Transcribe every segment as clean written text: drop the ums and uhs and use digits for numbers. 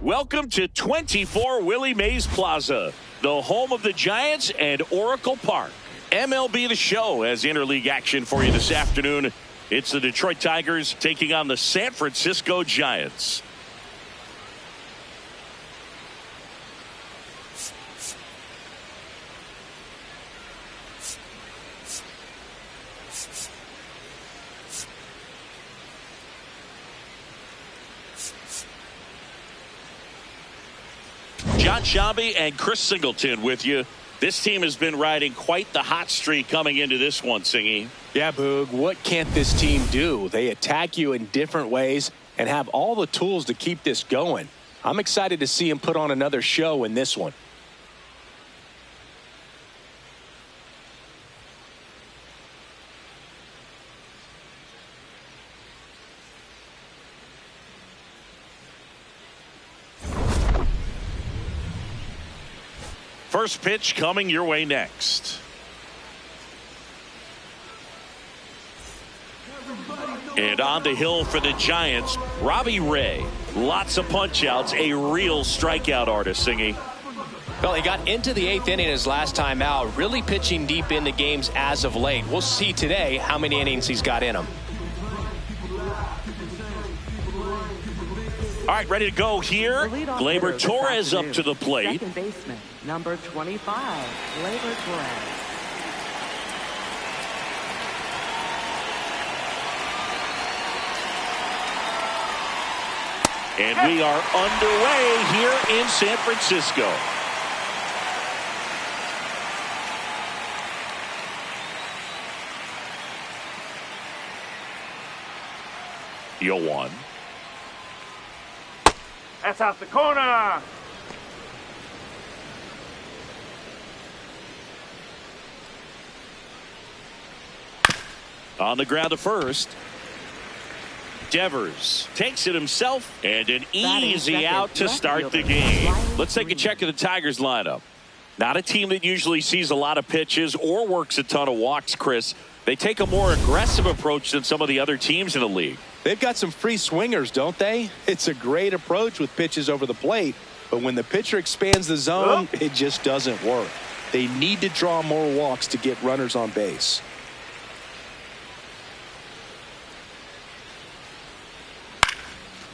Welcome to 24 Willie Mays Plaza, the home of the Giants and Oracle Park. MLB The Show has interleague action for you this afternoon. It's the Detroit Tigers taking on the San Francisco Giants. John Shabby and Chris Singleton with you. This team has been riding quite the hot streak coming into this one, Singy. Yeah, Boog, what can't this team do? They attack you in different ways and have all the tools to keep this going. I'm excited to see them put on another show in this one. First pitch coming your way next. And on the hill for the Giants, Robbie Ray. Lots of punch outs, a real strikeout artist, Singy. Well, he got into the 8th inning his last time out, really pitching deep into games as of late. We'll see today how many innings he's got in him. All right, ready to go here. Gleyber Torres up to the plate. Second baseman, number 25, Gleyber Torres. And we are underway here in San Francisco. Yo one. That's out the corner. On the ground to first. Devers takes it himself, and an easy out to start the game. Let's take a check of the Tigers lineup. Not a team that usually sees a lot of pitches or works a ton of walks, Chris. They take a more aggressive approach than some of the other teams in the league. They've got some free swingers, don't they? It's a great approach with pitches over the plate, but when the pitcher expands the zone, it just doesn't work. They need to draw more walks to get runners on base.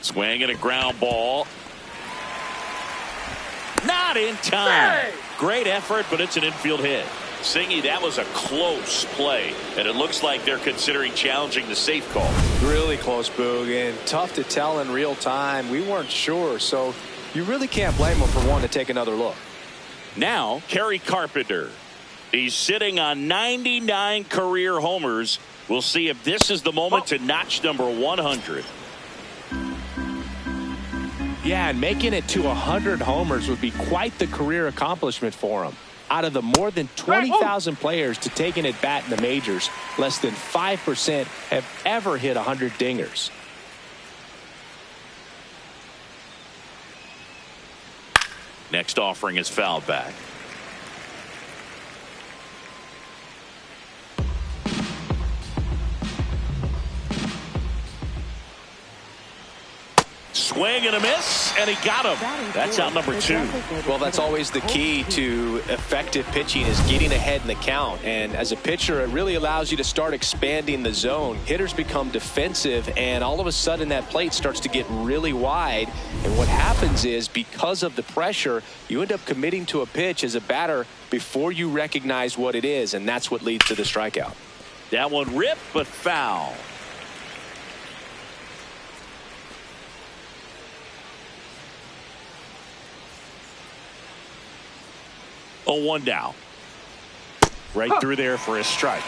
Swing and a ground ball. Not in time. Great effort, but it's an infield hit. Singy, that was a close play, and it looks like they're considering challenging the safe call. Really close, Boog, and tough to tell in real time. We weren't sure, so you really can't blame them for wanting to take another look. Now, Kerry Carpenter. He's sitting on 99 career homers. We'll see if this is the moment to notch number 100. Yeah, and making it to 100 homers would be quite the career accomplishment for him. Out of the more than 20,000 players to take an at-bat in the majors, less than 5% have ever hit 100 dingers. Next offering is fouled back. Swing and a miss, and he got him. That's out number 2. Well, that's always the key to effective pitching, is getting ahead in the count. And as a pitcher, it really allows you to start expanding the zone. Hitters become defensive, and all of a sudden that plate starts to get really wide. And what happens is, because of the pressure, you end up committing to a pitch as a batter before you recognize what it is, and that's what leads to the strikeout. That one ripped, but foul. Oh, 1 down. Right through there for a strike.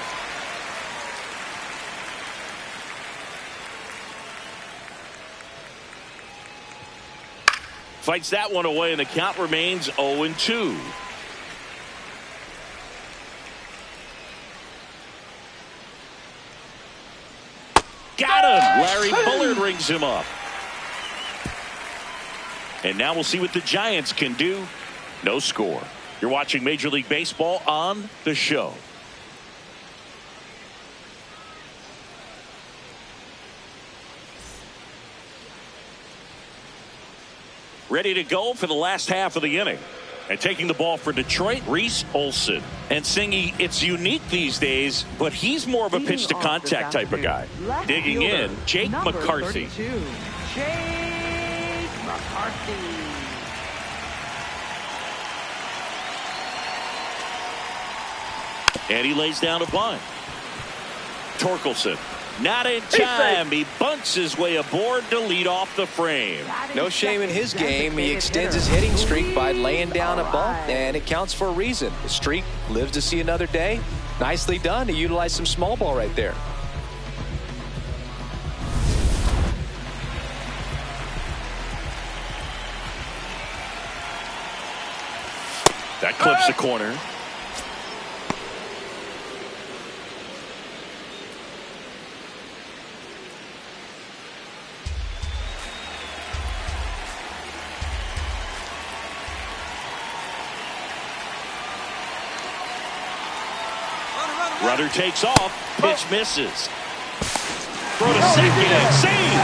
Fights that one away, and the count remains 0-2. Got him! Larry Bullard rings him up. And now we'll see what the Giants can do. No score. You're watching Major League Baseball on The Show. ready to go for the last half of the inning. And taking the ball for Detroit, Reese Olson. And Singy, it's unique these days, but he's more of a pitch-to-contact type of guy. Digging in, Jake McCarthy. 32, Jake McCarthy. And he lays down a bunt. Torkelson. Not in time. He bunts his way aboard to lead off the frame. No shame in his game. He extends his hitting streak by laying down a bunt, and it counts for a reason. The streak lives to see another day. Nicely done to utilize some small ball right there. That clips the corner. Runner takes off. Pitch misses. Throw to second and save.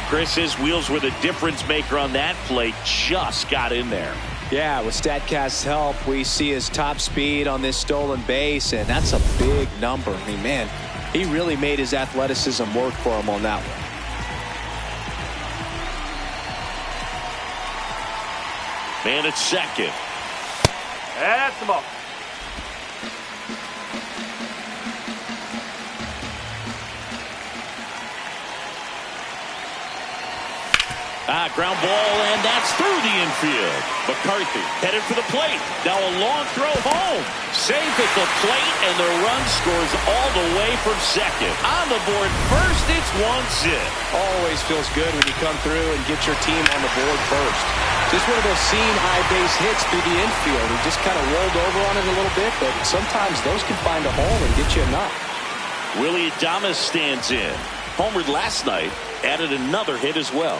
Chris, his wheels were the difference maker on that play. Just got in there. Yeah, with StatCast's help, we see his top speed on this stolen base, and that's a big number. I mean, man, he really made his athleticism work for him on that one. Man at second. That's the ball. Ground ball, and that's through the infield. McCarthy headed for the plate. Now a long throw home. Safe at the plate, and the run scores all the way from second. On the board first, it's 1-0. Always feels good when you come through and get your team on the board first. Just one of those seam high base hits through the infield. He just kind of rolled over on it a little bit, but sometimes those can find a hole and get you a knock. Willie Adames stands in. Homered last night, added another hit as well.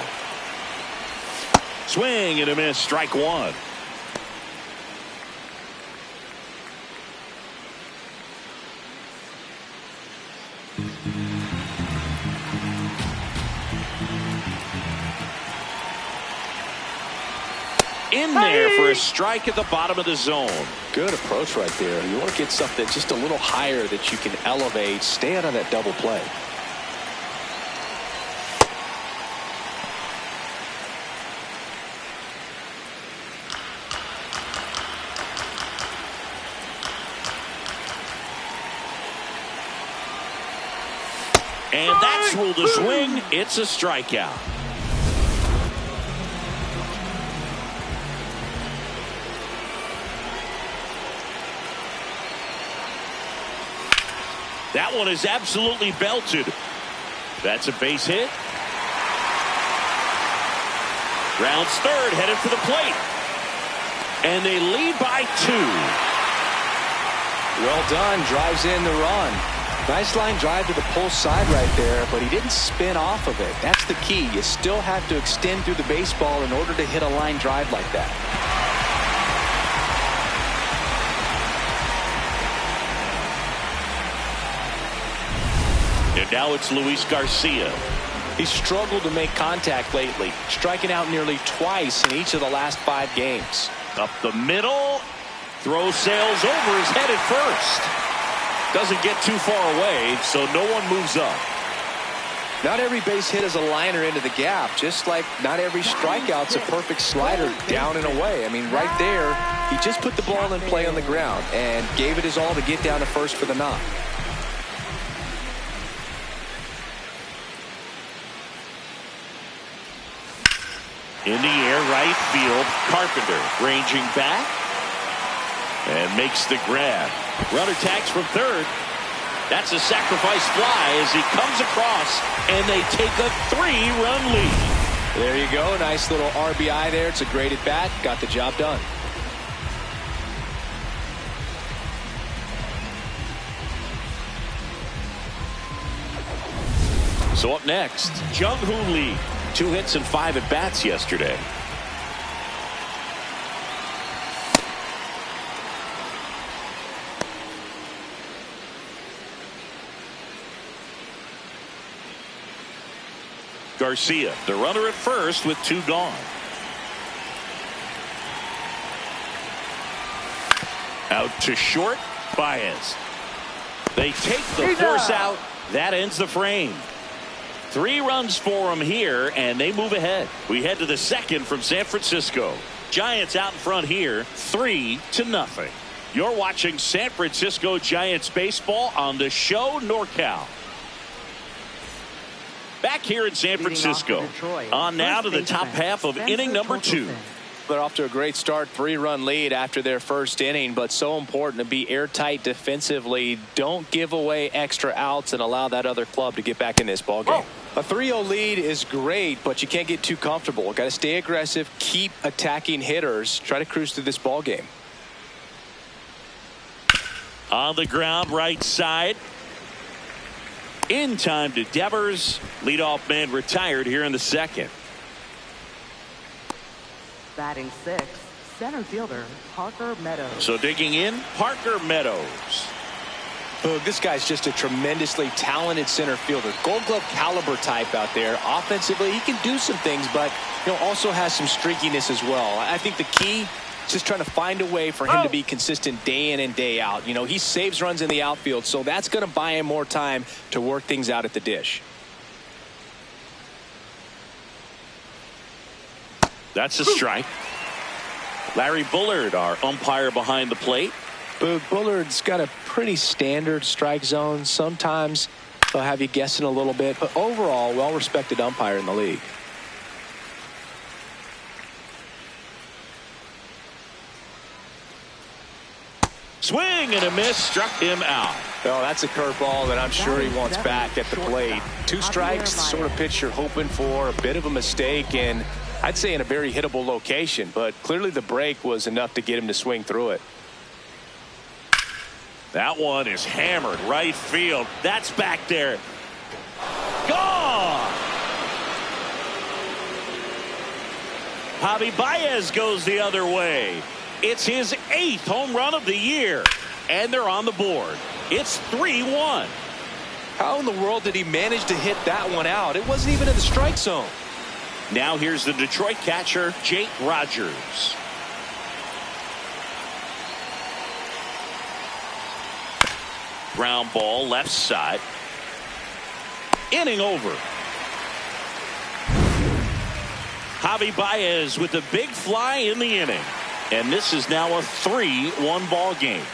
Swing and a miss, strike one. In there for a strike at the bottom of the zone. Good approach right there. You want to get something just a little higher that you can elevate. Stay out of that double play. And that's ruled a swing. It's a strikeout. That one is absolutely belted. That's a base hit. Rounds third, headed for the plate. And they lead by 2. Well done. Drives in the run. Nice line drive to the pull side right there, but he didn't spin off of it. That's the key. You still have to extend through the baseball in order to hit a line drive like that. And now it's Luis Garcia. He's struggled to make contact lately, striking out nearly twice in each of the last 5 games. Up the middle. Throw sails over his head at first. Doesn't get too far away, so no one moves up. Not every base hit is a liner into the gap, just like not every strikeout's a perfect slider down and away. I mean, right there, he just put the ball in play on the ground and gave it his all to get down to first for the knock. In the air, right field. Carpenter ranging back and makes the grab. Runner tags from third. That's a sacrifice fly as he comes across, and they take a 3-run lead. There you go. Nice little RBI there. It's a great at bat. Got the job done. So up next, Jung-Hoo Lee. 2 hits and 5 at bats yesterday. Garcia, the runner at first with 2 gone. Out to short, Baez. They take the force out. That ends the frame. 3 runs for them here, and they move ahead. We head to the second from San Francisco. Giants out in front here, 3-0. You're watching San Francisco Giants baseball on the show NorCal. Back here in San Francisco. On now to the top half of inning number 2. They're off to a great start, 3-run lead after their first inning, but so important to be airtight defensively. Don't give away extra outs and allow that other club to get back in this ball game. A 3-0 lead is great, but you can't get too comfortable. Got to stay aggressive, keep attacking hitters, try to cruise through this ball game. On the ground, right side. In time to Devers. Leadoff man retired here in the second. Batting 6th, center fielder Parker Meadows. So digging in, Parker Meadows. This guy's just a tremendously talented center fielder. Gold Glove caliber type out there. Offensively, he can do some things, but also has some streakiness as well. I think the key is just trying to find a way for him to be consistent day in and day out. He saves runs in the outfield, so that's going to buy him more time to work things out at the dish. That's a strike. Larry Bullard, our umpire behind the plate. Bullard's got a pretty standard strike zone. Sometimes they'll have you guessing a little bit, but overall, well-respected umpire in the league. Swing and a miss, struck him out. Oh, that's a curveball that I'm sure he wants back at the plate. 2 strikes, sort of pitch you're hoping for, a bit of a mistake, and I'd say in a very hittable location, but clearly the break was enough to get him to swing through it. That one is hammered right field. That's back there. Gone. Javi Baez goes the other way. It's his 8th home run of the year, and they're on the board. It's 3-1. How in the world did he manage to hit that one out? It wasn't even in the strike zone. Now here's the Detroit catcher, Jake Rogers. Ground ball left side. Inning over. Javi Baez with a big fly in the inning. And this is now a 3-1 ball game.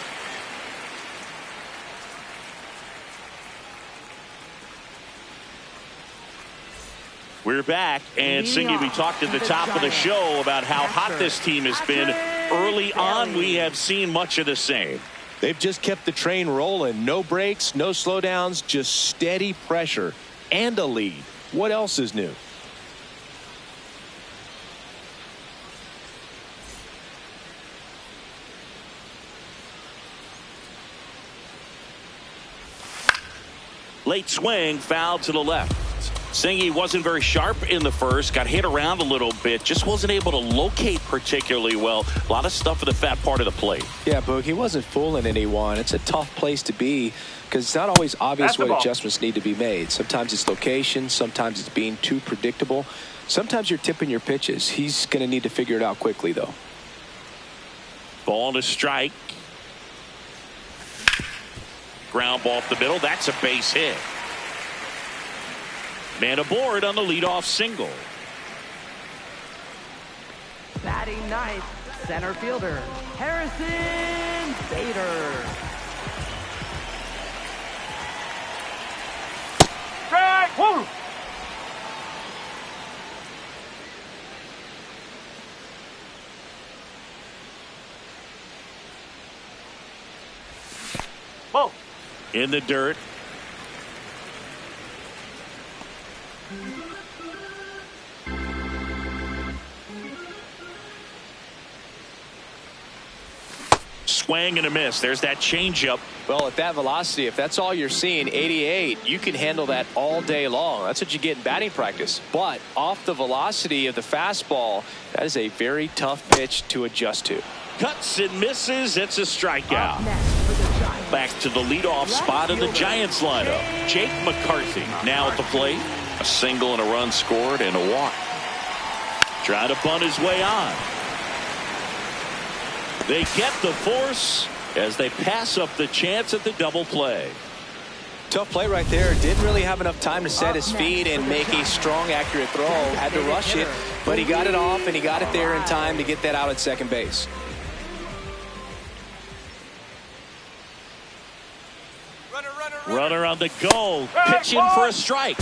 We're back, and Singy, we talked at the top of the show about how hot this team has been. Early on, we have seen much of the same. They've just kept the train rolling. No breaks, no slowdowns, just steady pressure and a lead. What else is new? Late swing, foul to the left. Singy wasn't very sharp in the first, got hit around a little bit, just wasn't able to locate particularly well. A lot of stuff in the fat part of the plate. Yeah, Boog, he wasn't fooling anyone. It's a tough place to be because it's not always obvious what adjustments need to be made. Sometimes it's location, sometimes it's being too predictable. Sometimes you're tipping your pitches. He's going to need to figure it out quickly, though. Ball to strike. Ground ball off the middle. That's a base hit. Man aboard on the leadoff single. Batting 9th, center fielder Harrison Bader. Strike! Woo! Whoa! In the dirt. Swing and a miss. There's that changeup. Well, at that velocity, if that's all you're seeing, 88, you can handle that all day long. That's what you get in batting practice. But off the velocity of the fastball, that is a very tough pitch to adjust to. Cuts and misses. It's a strikeout. Back to the leadoff spot of the Giants lineup. Jake McCarthy now at the plate. A single and a run scored and a walk. Trying to bunt his way on. They get the force as they pass up the chance at the double play. Tough play right there. Didn't really have enough time to set his feet and make a strong, accurate throw. Had to rush it, but he got it off, and he got it there in time to get that out at second base. Runner on the go. Pitching for a strike.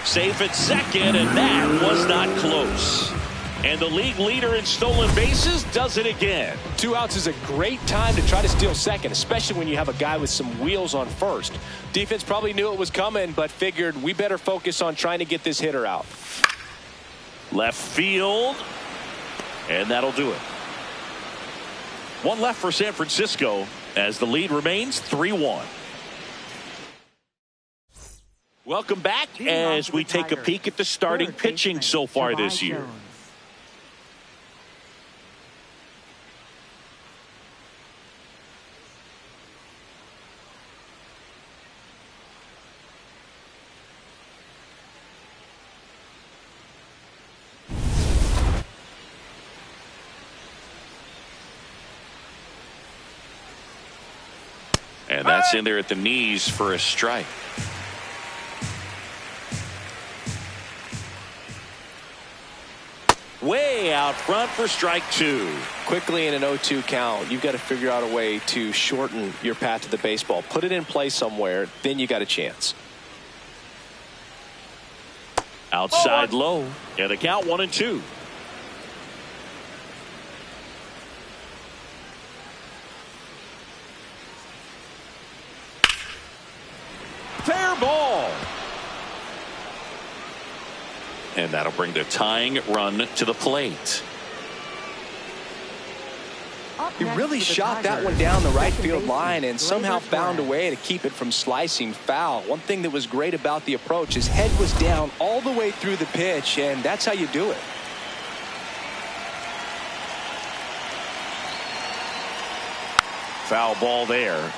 Safe at second, and that was not close. And the league leader in stolen bases does it again. 2 outs is a great time to try to steal second, especially when you have a guy with some wheels on first. Defense probably knew it was coming, but figured we better focus on trying to get this hitter out. Left field, and that'll do it. One left for San Francisco as the lead remains 3-1. Welcome back as we take a peek at the starting pitching so far this year. And that's in there at the knees for a strike. Way out front for strike 2. Quickly in an 0-2 count, you've got to figure out a way to shorten your path to the baseball. Put it in play somewhere, then you got a chance. Outside low, and the count 1-2. Fair ball. And that'll bring the tying run to the plate. He really shot that one down the right field line and somehow found a way to keep it from slicing foul. One thing that was great about the approach, his head was down all the way through the pitch, and that's how you do it. Foul ball there.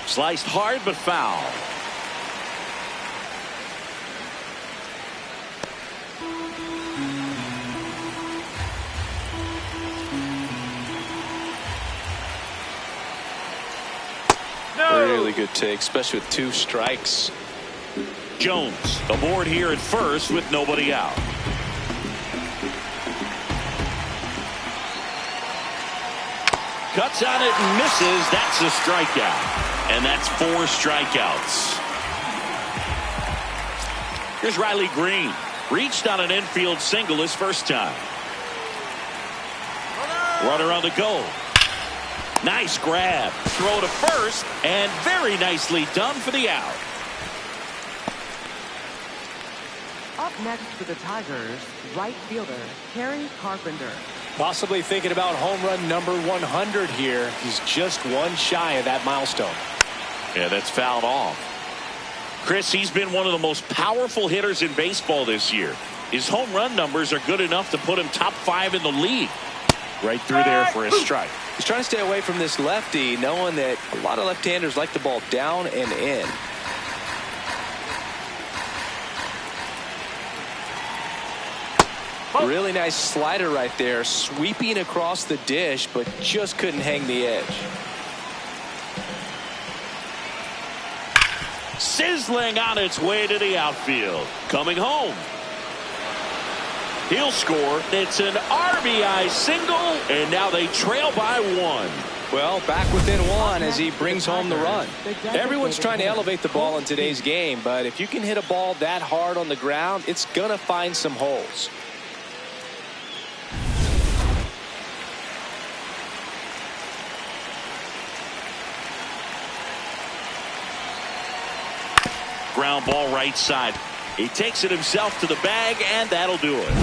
Sliced hard but foul. Really good take, especially with 2 strikes. Jones aboard here at first with nobody out. Cuts on it and misses. That's a strikeout. And that's 4 strikeouts. Here's Riley Green. Reached on an infield single his first time. Runner on the go. Nice grab. Throw to first, and very nicely done for the out. Up next for the Tigers, right fielder Kerry Carpenter. Possibly thinking about home run number 100 here. He's just 1 shy of that milestone. Yeah, that's fouled off. Chris, he's been one of the most powerful hitters in baseball this year. His home run numbers are good enough to put him top 5 in the league. Right through there for a strike. He's trying to stay away from this lefty, knowing that a lot of left-handers like the ball down and in. Really nice slider right there, sweeping across the dish, but just couldn't hang the edge. Sizzling on its way to the outfield. Coming home. He'll score. It's an RBI single, and now they trail by 1. Well, back within 1 as he brings home the run. Everyone's trying to elevate the ball in today's game, but if you can hit a ball that hard on the ground, it's going to find some holes. Ground ball right side. He takes it himself to the bag, and that'll do it.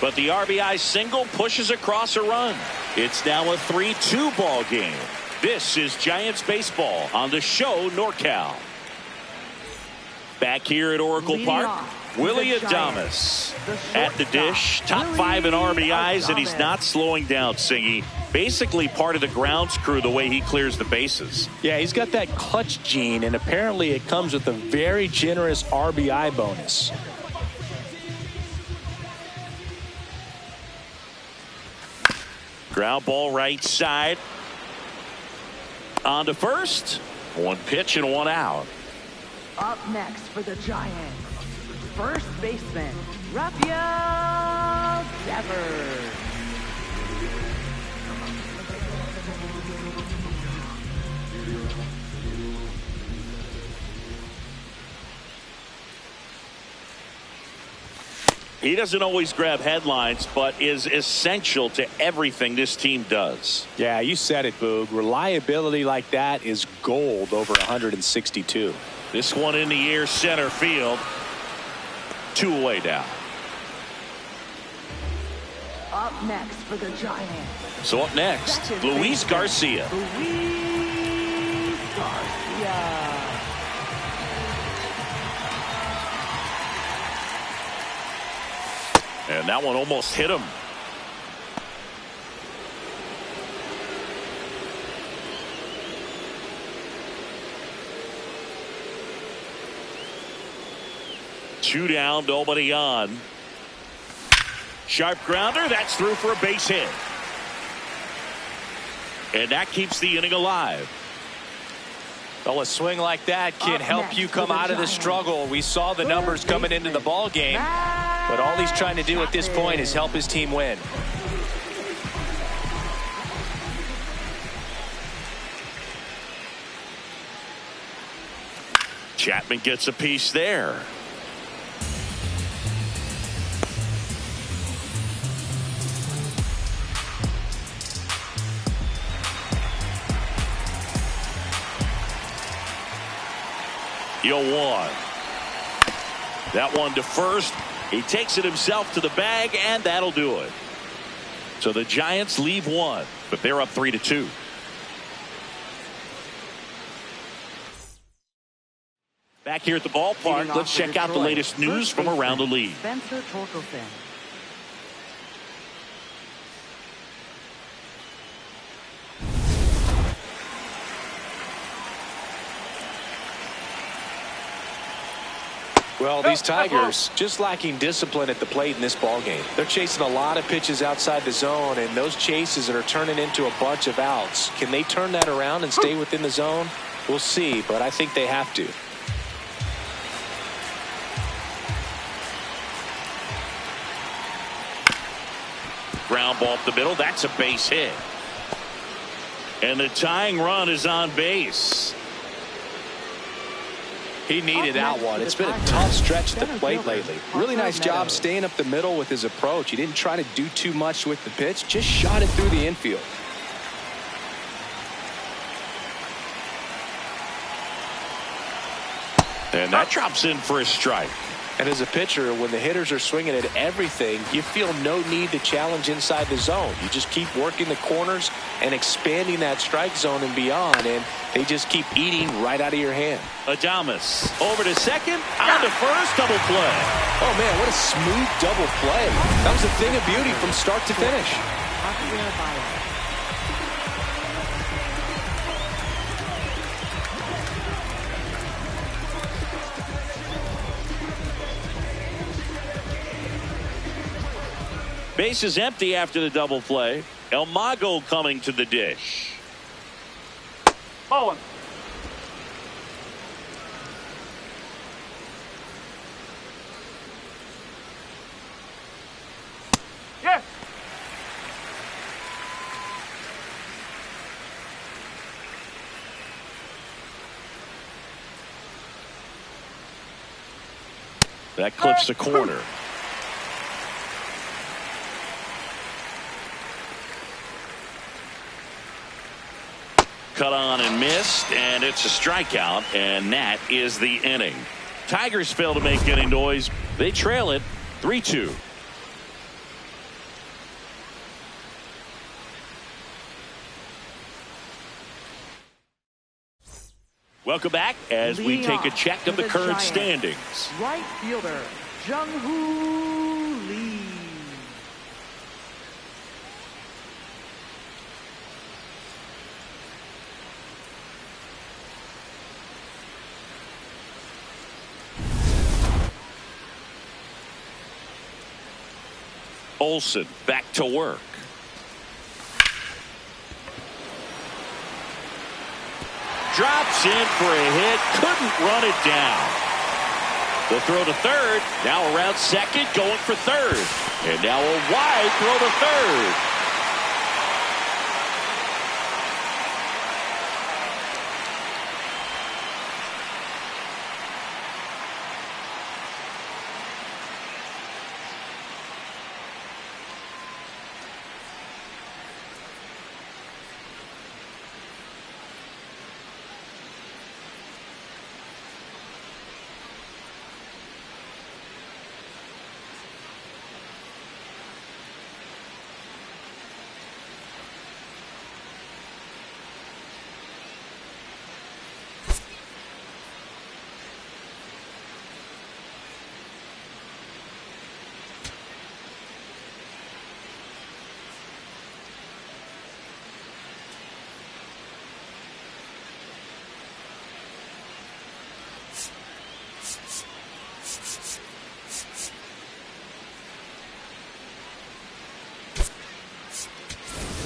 But the RBI single pushes across a run. It's now a 3-2 ball game. This is Giants baseball on the show NorCal. Back here at Oracle Leading Park, off, Willie the Adames Giants, at the dish. Top Willie 5 in RBIs, and he's Adames. not slowing down, Singy. Basically part of the grounds crew the way he clears the bases. Yeah, he's got that clutch gene, and apparently it comes with a very generous RBI bonus. Ground ball right side. On to first. One pitch and one out. Up next for the Giants, first baseman, Rafael Devers. He doesn't always grab headlines, but is essential to everything this team does. Yeah, you said it, Boog. Reliability like that is gold over 162. This one in the air, center field. 2 away now. Up next for the Giants, So up next, second Luis baseman, Garcia. Luis Garcia. And that one almost hit him. Two down, nobody on. Sharp grounder, that's through for a base hit. And that keeps the inning alive. Well, a swing like that can help you come out of the struggle. We saw the numbers coming into the ball game, but all he's trying to do at this point is help his team win. Chapman gets a piece there. You'll one. That one to first. He takes it himself to the bag, and that'll do it. So the Giants leave one, but they're up 3-2. Back here at the ballpark, let's check out the latest news from around the league. Spencer Torkelson. Well, these Tigers just lacking discipline at the plate in this ballgame. They're chasing a lot of pitches outside the zone, and those chases that are turning into a bunch of outs. Can they turn that around and stay within the zone? We'll see, but I think they have to. Ground ball up the middle. That's a base hit. And the tying run is on base. He needed that one. It's been a tough stretch at the plate lately. Really nice job staying up the middle with his approach. He didn't try to do too much with the pitch, just shot it through the infield. And that drops in for a strike. And as a pitcher, when the hitters are swinging at everything, you feel no need to challenge inside the zone. You just keep working the corners and expanding that strike zone and beyond, and they just keep eating right out of your hand. Adames over to second, on to first, double play. Oh, man, what a smooth double play. That was a thing of beauty from start to finish. Base is empty after the double play. El Mago coming to the dish. Ball one. Yes. That clips the corner. Cut on and missed, and it's a strikeout, and that is the inning. Tigers fail to make any noise. They trail it 3-2. Welcome back as we take a check of the current standings. Right fielder, Jung-Hoo Lee. Olsen back to work. Drops in for a hit. Couldn't run it down. The throw to third. Now around second. Going for third. And now a wide throw to third.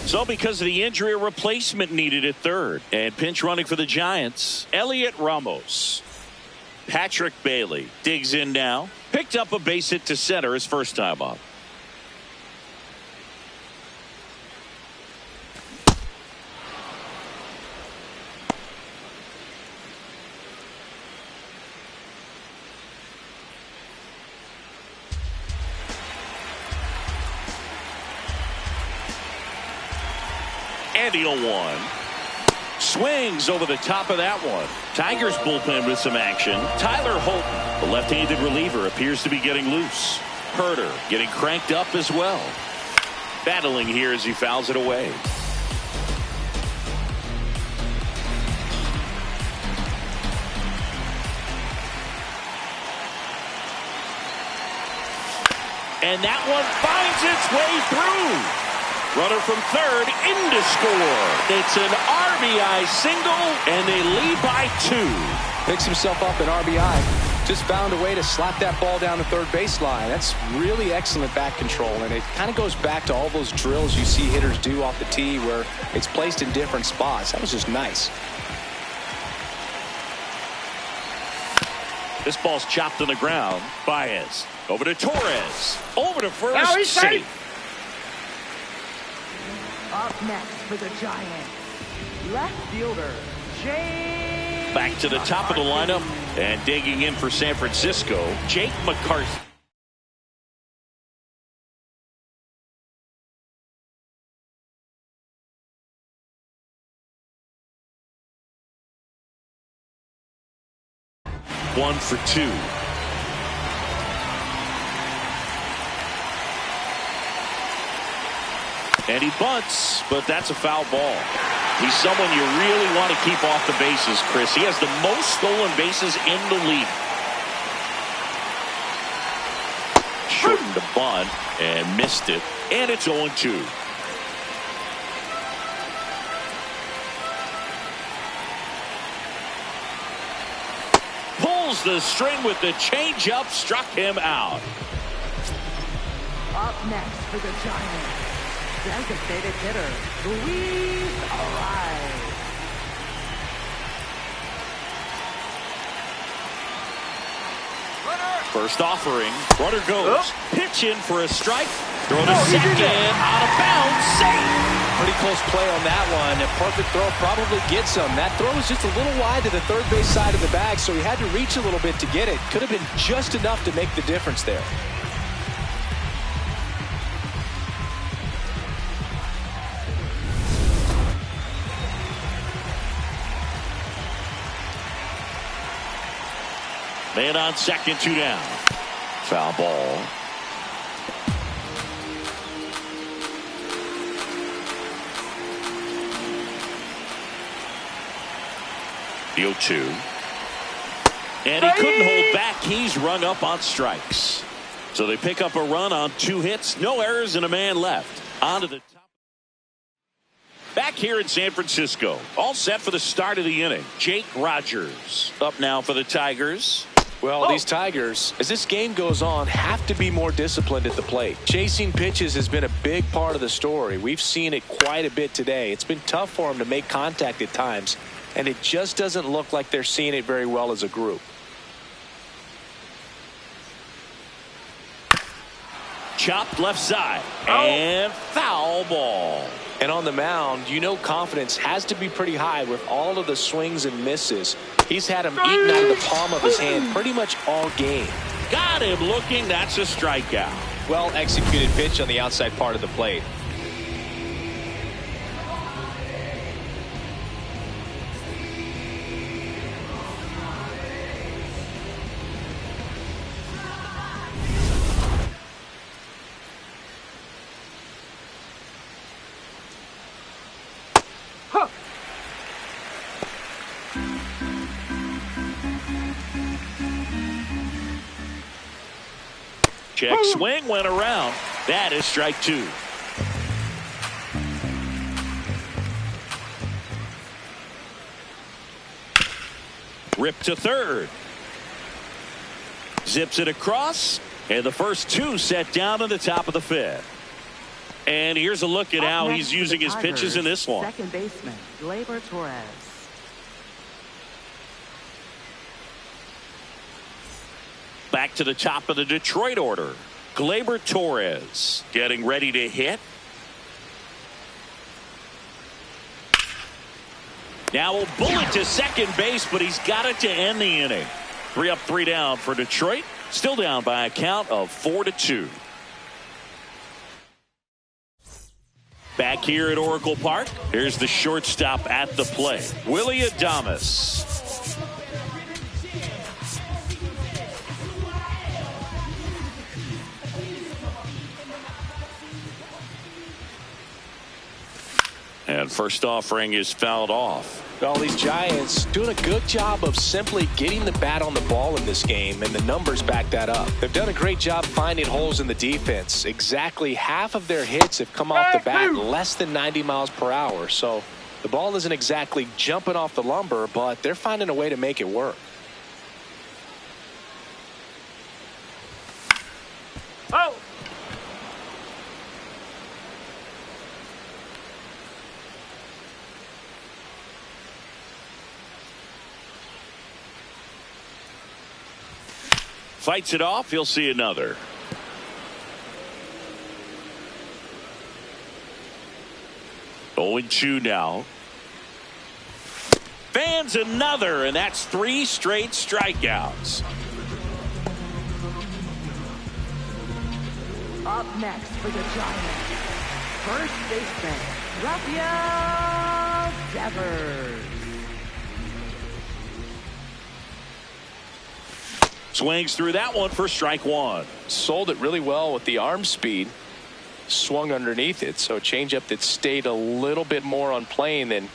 So because of the injury, a replacement needed at third. And pinch running for the Giants, Elliot Ramos. Patrick Bailey digs in now. Picked up a base hit to center his first time up. And he'll one. Swings over the top of that one. Tigers bullpen with some action. Tyler Holton, the left-handed reliever, appears to be getting loose. Herter getting cranked up as well. Battling here as he fouls it away. And that one finds its way through. Runner from third in to score. It's an RBI single, and they lead by 2. Picks himself up an RBI. Just found a way to slap that ball down the third baseline. That's really excellent bat control, and it kind of goes back to all those drills you see hitters do off the tee where it's placed in different spots. That was just nice. This ball's chopped on the ground. Baez over to Torres. Over to first. Now he's safe. Up next for the Giants, left fielder, Jake. Back to the top of the lineup and digging in for San Francisco, Jake McCarthy. One for 2. And he bunts, but that's a foul ball. He's someone you really want to keep off the bases, Chris. He has the most stolen bases in the league. Shortened the bunt and missed it. And it's 0-2. Pulls the string with the changeup, struck him out. Up next for the Giants, designated hitter, Luis Ariz. First offering, runner goes. Pitch in for a strike. Throw to second, out of bounds, safe. Pretty close play on that one. A perfect throw probably gets him. That throw was just a little wide to the third base side of the bag, so he had to reach a little bit to get it. Could have been just enough to make the difference there. Man on second, 2 down. Foul ball. The 0-2. And he couldn't hold back. He's rung up on strikes. So they pick up a run on 2 hits. No errors and a man left. On to the top. Back here in San Francisco. All set for the start of the inning. Jake Rogers up now for the Tigers. Well, these Tigers, as this game goes on, have to be more disciplined at the plate. Chasing pitches has been a big part of the story. We've seen it quite a bit today. It's been tough for them to make contact at times, and it just doesn't look like they're seeing it very well as a group. Chopped left side. And foul ball. And on the mound, you know confidence has to be pretty high with all of the swings and misses. He's had them eaten out of the palm of his hand pretty much all game. Got him looking. That's a strikeout. Well executed pitch on the outside part of the plate. Check swing went around. That is strike 2. Rip to third. Zips it across. And the first 2 set down to the top of the 5th. And here's a look at how he's using his pitches in this one. Second baseman, Gleyber Torres. Back to the top of the Detroit order. Gleyber Torres getting ready to hit. Now a bullet to second base, but he's got it to end the inning. 3 up, 3 down for Detroit. Still down by a count of 4-2. Back here at Oracle Park, here's the shortstop at the plate, Willie Adames. And first offering is fouled off. Well, these Giants doing a good job of simply getting the bat on the ball in this game, and the numbers back that up. They've done a great job finding holes in the defense. Exactly half of their hits have come off the bat less than 90 miles per hour. So the ball isn't exactly jumping off the lumber, but they're finding a way to make it work. Oh! Fights it off. He'll see another. Oh, 0-2 now. Fans another, and that's 3 straight strikeouts. Up next for the Giants, first baseman, Rafael Devers. Swings through that one for strike 1. Sold it really well with the arm speed. Swung underneath it, so a changeup that stayed a little bit more on plane than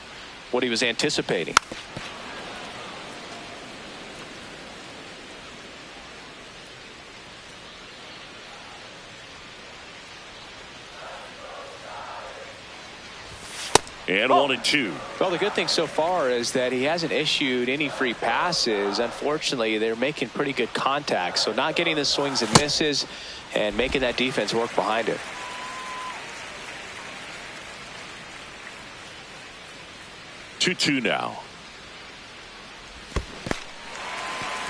what he was anticipating. And 1-2. Well, the good thing so far is that he hasn't issued any free passes. Unfortunately, they're making pretty good contact, so not getting the swings and misses and making that defense work behind it. Two now.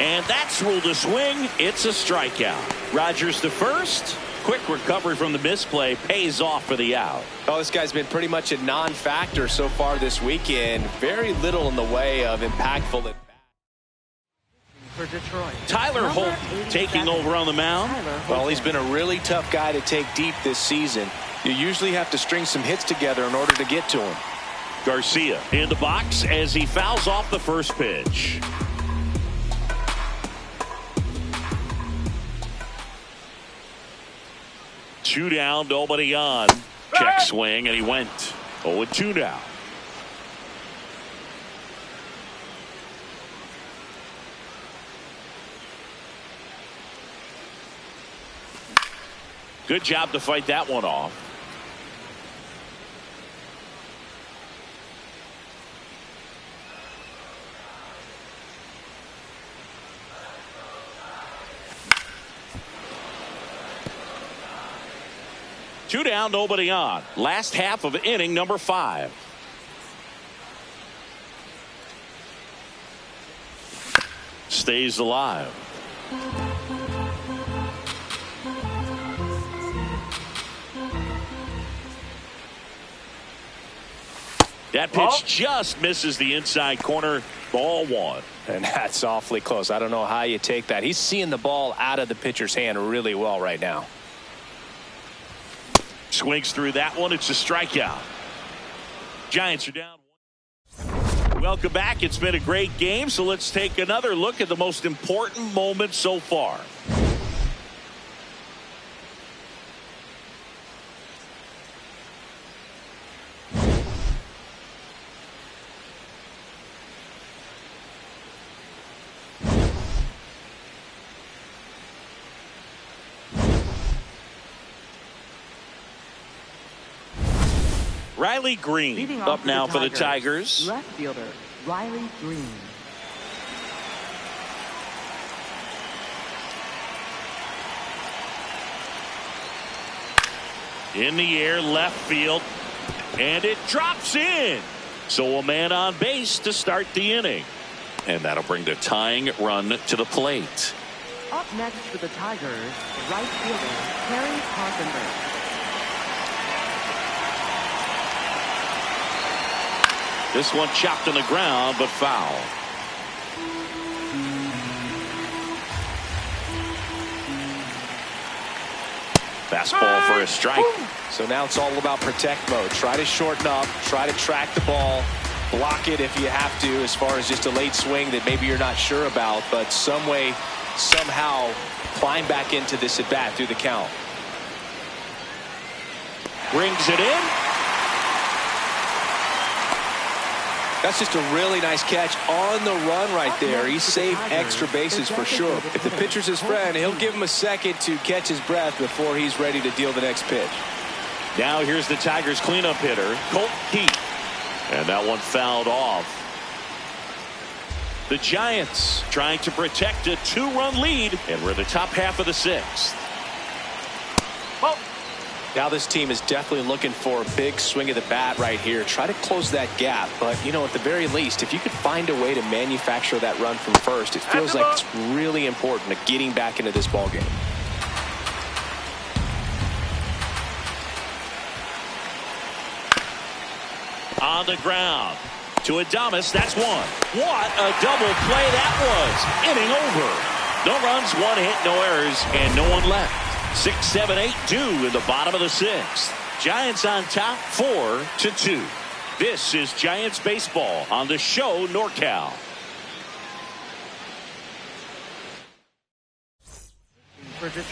And that's ruled a swing. It's a strikeout. Rogers to first. Quick recovery from the misplay pays off for the out. Oh, this guy's been pretty much a non-factor so far this weekend. Very little in the way of impactful. For Detroit, Tyler Holt taking over on the mound. Well, he's been a really tough guy to take deep this season. You usually have to string some hits together in order to get to him. Garcia in the box as he fouls off the first pitch. Two down, nobody on. Check swing, and he went 0-2 now. Good job to fight that one off. Two down, nobody on. Last half of inning number 5. Stays alive. That pitch just misses the inside corner. Ball 1. And that's awfully close. I don't know how you take that. He's seeing the ball out of the pitcher's hand really well right now. Swings through that one. It's a strikeout. Giants are down. Welcome back. It's been a great game, so let's take another look at the most important moments so far. Riley Green up now for the Tigers. Left fielder Riley Green. In the air, left field, and it drops in. So a man on base to start the inning. And that'll bring the tying run to the plate. Up next for the Tigers, right fielder Harry Carpenter. This one chopped on the ground, but foul. Fastball for a strike. So now it's all about protect mode. Try to shorten up, try to track the ball, block it if you have to, as far as just a late swing that maybe you're not sure about, but some way, somehow climb back into this at bat through the count. Brings it in. That's just a really nice catch on the run right there. He saved extra bases for sure. If the pitcher's his friend, he'll give him a second to catch his breath before he's ready to deal the next pitch. Now here's the Tigers cleanup hitter, Colt Heath. And that one fouled off. The Giants trying to protect a 2-run lead, and we're in the top half of the 6th. Now this team is definitely looking for a big swing of the bat right here. Try to close that gap. But, you know, at the very least, if you could find a way to manufacture that run from first, it feels like it's really important to getting back into this ball game. On the ground to Adames. That's one. What a double play that was. Inning over. No runs, 1 hit, no errors, and no one left. 6, 7, 8 due in the bottom of the 6th. Giants on top 4-2. This is Giants baseball on the show NorCal.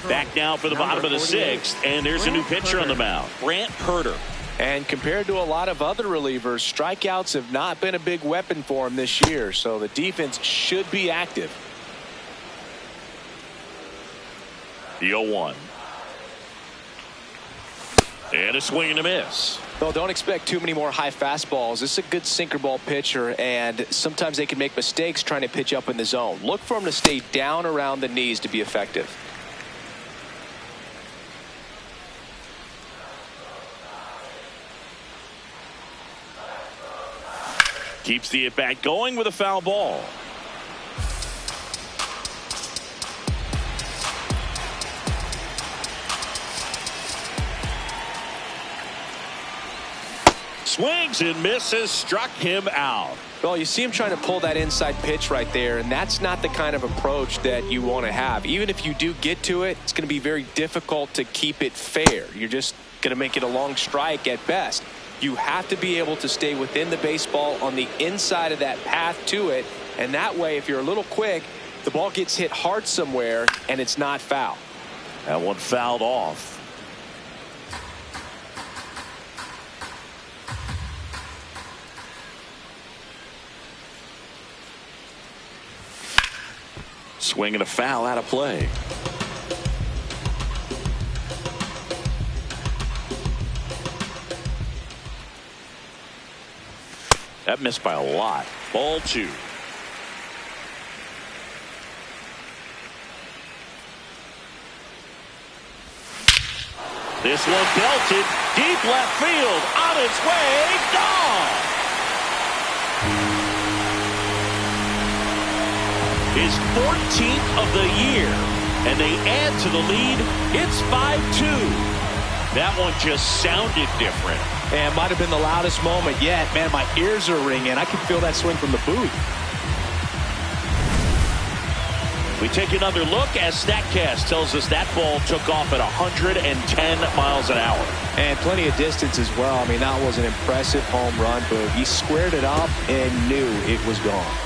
Back now for the bottom of the 6th, and there's a new pitcher on the mound, Brant Herter. And compared to a lot of other relievers, strikeouts have not been a big weapon for him this year, so the defense should be active. The 0-1. And a swing and a miss. Well, don't expect too many more high fastballs. This is a good sinker ball pitcher, and sometimes they can make mistakes trying to pitch up in the zone. Look for him to stay down around the knees to be effective. Keeps the at-bat going with a foul ball. Swings and misses, struck him out. Well, you see him trying to pull that inside pitch right there, and that's not the kind of approach that you want to have. Even if you do get to it, it's going to be very difficult to keep it fair. You're just going to make it a long strike at best. You have to be able to stay within the baseball on the inside of that path to it, and that way, if you're a little quick, the ball gets hit hard somewhere, and it's not foul. That one fouled off. Swing and a foul out of play. That missed by a lot. Ball 2. This one belted deep left field, on its way, gone. His 14th of the year, and they add to the lead. It's 5-2. That one just sounded different. And might have been the loudest moment yet. Man, my ears are ringing. I can feel that swing from the booth. We take another look as StatCast tells us that ball took off at 110 miles an hour. And plenty of distance as well. I mean, that was an impressive home run, but he squared it up and knew it was gone.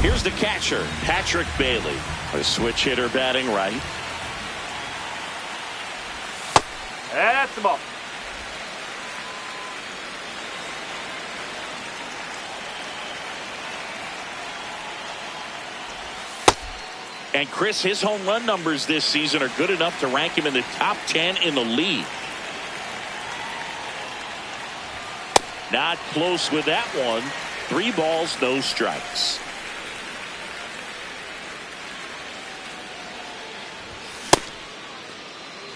Here's the catcher, Patrick Bailey. A switch hitter batting right. That's the ball. And Chris, his home run numbers this season are good enough to rank him in the top 10 in the league. Not close with that one. 3 balls, no strikes.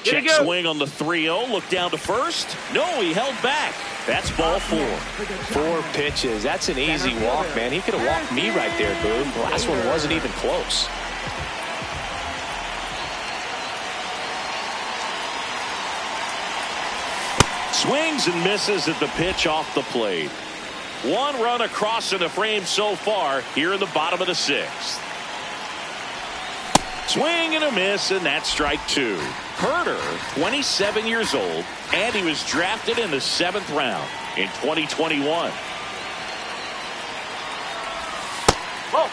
Check swing on the 3-0. Look down to first. No, he held back. That's ball 4. 4 pitches. That's an easy walk, man. He could have walked me right there, Boone. The last one wasn't even close. Swings and misses at the pitch off the plate. 1 run across in the frame so far here in the bottom of the 6th. Swing and a miss, and that's strike 2. Herder, 27 years old, and he was drafted in the 7th round in 2021. Whoa.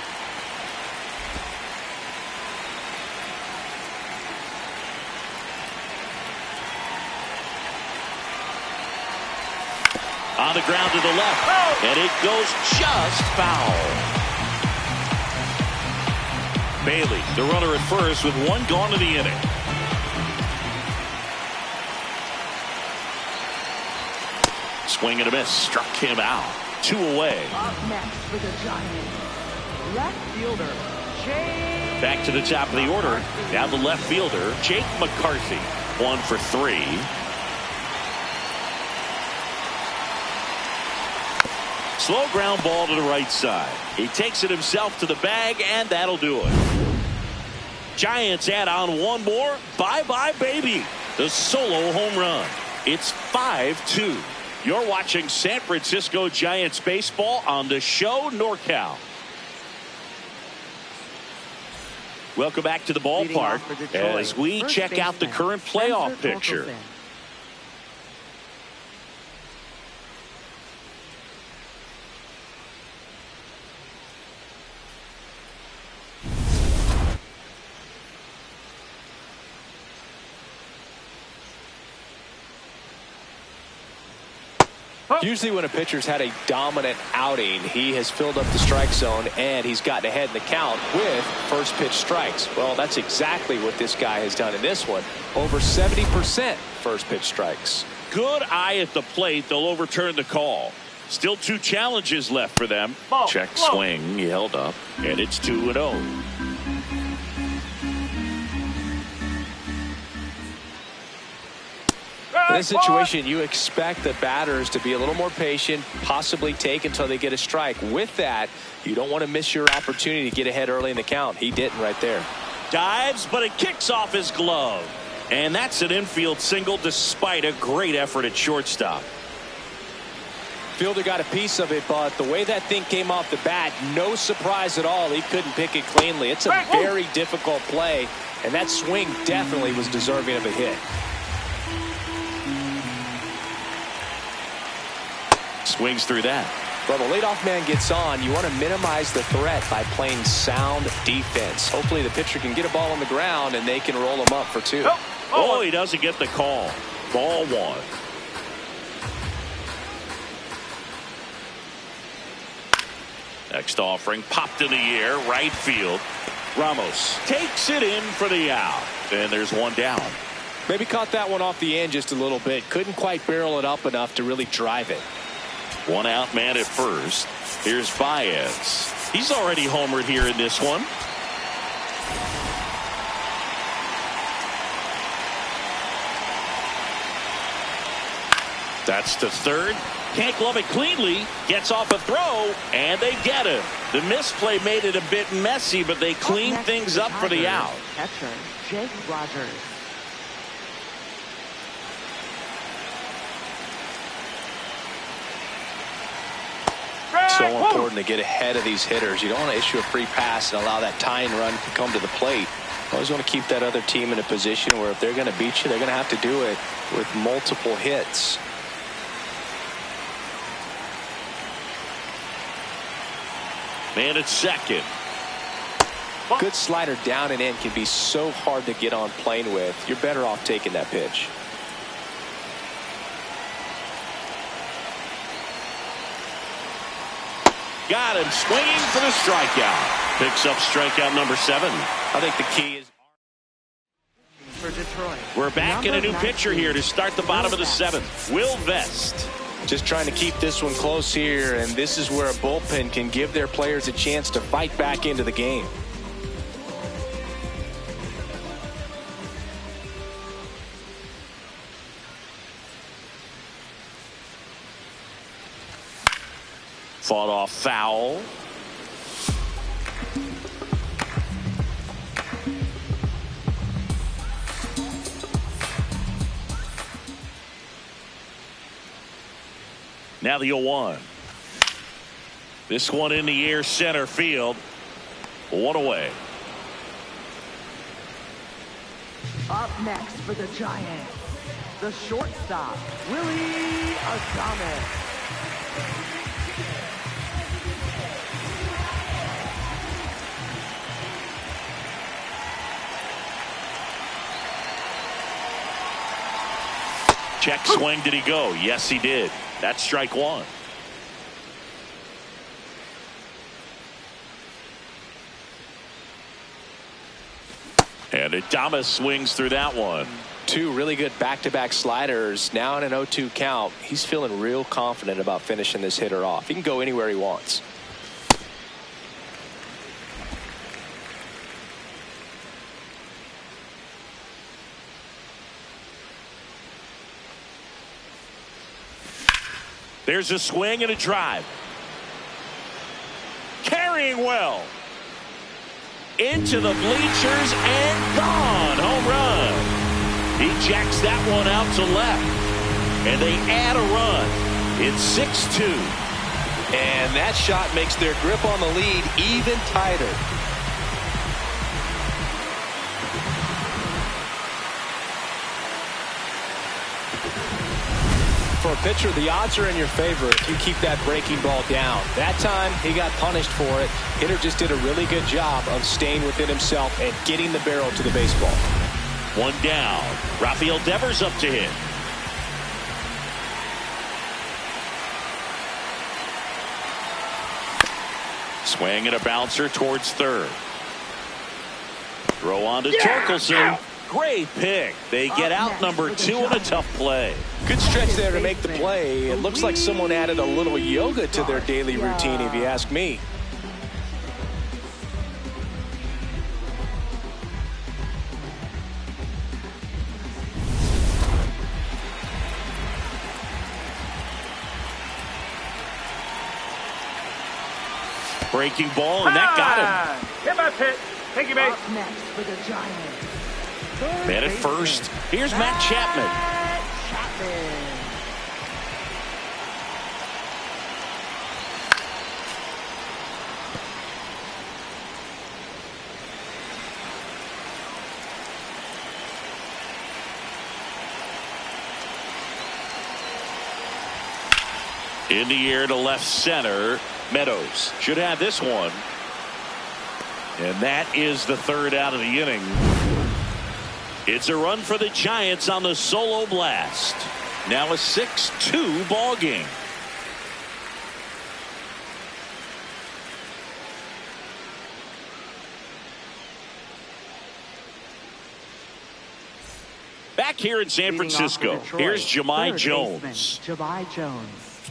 On the ground to the left, and it goes just foul. Bailey, the runner at first with 1 gone in the inning. Swing and a miss, struck him out. 2 away. Up next for the Giants, left fielder, Jake. Back to the top of the order. Now the left fielder, Jake McCarthy. 1 for 3. Slow ground ball to the right side. He takes it himself to the bag, and that'll do it. Giants add on 1 more. Bye-bye, baby. The solo home run. It's 5-2. You're watching San Francisco Giants baseball on the show NorCal. Welcome back to the ballpark as we check out the current playoff picture. Usually when a pitcher's had a dominant outing, he has filled up the strike zone and he's gotten ahead in the count with first pitch strikes. Well, that's exactly what this guy has done in this one. Over 70% first pitch strikes. Good eye at the plate. They'll overturn the call. Still 2 challenges left for them. Check swing. He held up. And it's 2-0. In this situation, you expect the batters to be a little more patient, possibly take until they get a strike. With that, you don't want to miss your opportunity to get ahead early in the count. He didn't right there. Dives, but it kicks off his glove. And that's an infield single despite a great effort at shortstop. Fielder got a piece of it, but the way that thing came off the bat, no surprise at all. He couldn't pick it cleanly. It's a very difficult play, and that swing definitely was deserving of a hit. Swings through that. Well, the leadoff man gets on. You want to minimize the threat by playing sound defense. Hopefully the pitcher can get a ball on the ground and they can roll him up for 2. Oh, he doesn't get the call. Ball 1. Next offering popped in the air, right field. Ramos takes it in for the out. And there's 1 down. Maybe caught that one off the end just a little bit. Couldn't quite barrel it up enough to really drive it. One out man at first. Here's Baez. He's already homered here in this one. That's the third. Can't glove it cleanly. Gets off a throw, and they get him. The misplay made it a bit messy, but they cleaned things up for the out. Catcher, Jake Rogers. So important to get ahead of these hitters. You don't want to issue a free pass and allow that tying run to come to the plate. You always want to keep that other team in a position where if they're going to beat you, they're going to have to do it with multiple hits. Man at second. Good slider down and in can be so hard to get on plane with. You're better off taking that pitch. Got him swinging for the strikeout. Picks up strikeout number 7. I think the key is For Detroit. We're back in a new pitcher here to start the bottom of the 7th. Will Vest. just trying to keep this one close here, and this is where a bullpen can give their players a chance to fight back into the game. Fought off foul. Now the 0-1. This one in the air, center field. One away. Up next for the Giants, the shortstop, Willie Adames. Check swing. Did he go? Yes, he did. That's strike one. And Adames swings through that one. Two really good back-to-back sliders. Now in an 0-2 count. He's feeling real confident about finishing this hitter off. He can go anywhere he wants. There's a swing and a drive. Carrying well. Into the bleachers and gone. Home run. He jacks that one out to left. And they add a run. It's 6-2. And that shot makes their grip on the lead even tighter. For a pitcher, the odds are in your favor if you keep that breaking ball down. That time, he got punished for it. Hitter just did a really good job of staying within himself and getting the barrel to the baseball. One down. Rafael Devers up to hit. Swing and a bouncer towards third. Throw on to Torkelson. Great pick. They get out number 2 on a tough play. Good stretch there to make the play. It looks like someone added a little yoga to their daily routine, if you ask me. Breaking ball, and that got him. Hit my pit. Thank you, mate. Up next for the Giants. Man at first. Here's Matt Chapman. In the air to left center. Meadows should have this one. And that is the third out of the inning. It's a run for the Giants on the solo blast. Now a 6-2 ball game. Back here in San Francisco, here's Jahmai Jones. Jahmai Jones.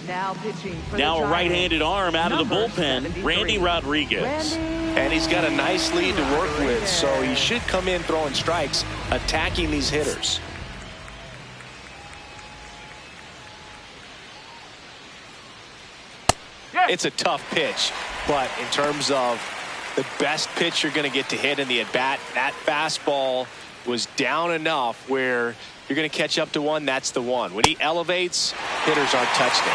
Now pitching for now a right-handed arm out of the bullpen, 73. Randy Rodriguez. And he's got a nice lead to work with, so he should come in throwing strikes, attacking these hitters. Yes. It's a tough pitch, but in terms of the best pitch you're going to get to hit in the at-bat, that fastball was down enough where you're going to catch up to one. That's the one. When he elevates, hitters aren't touching it.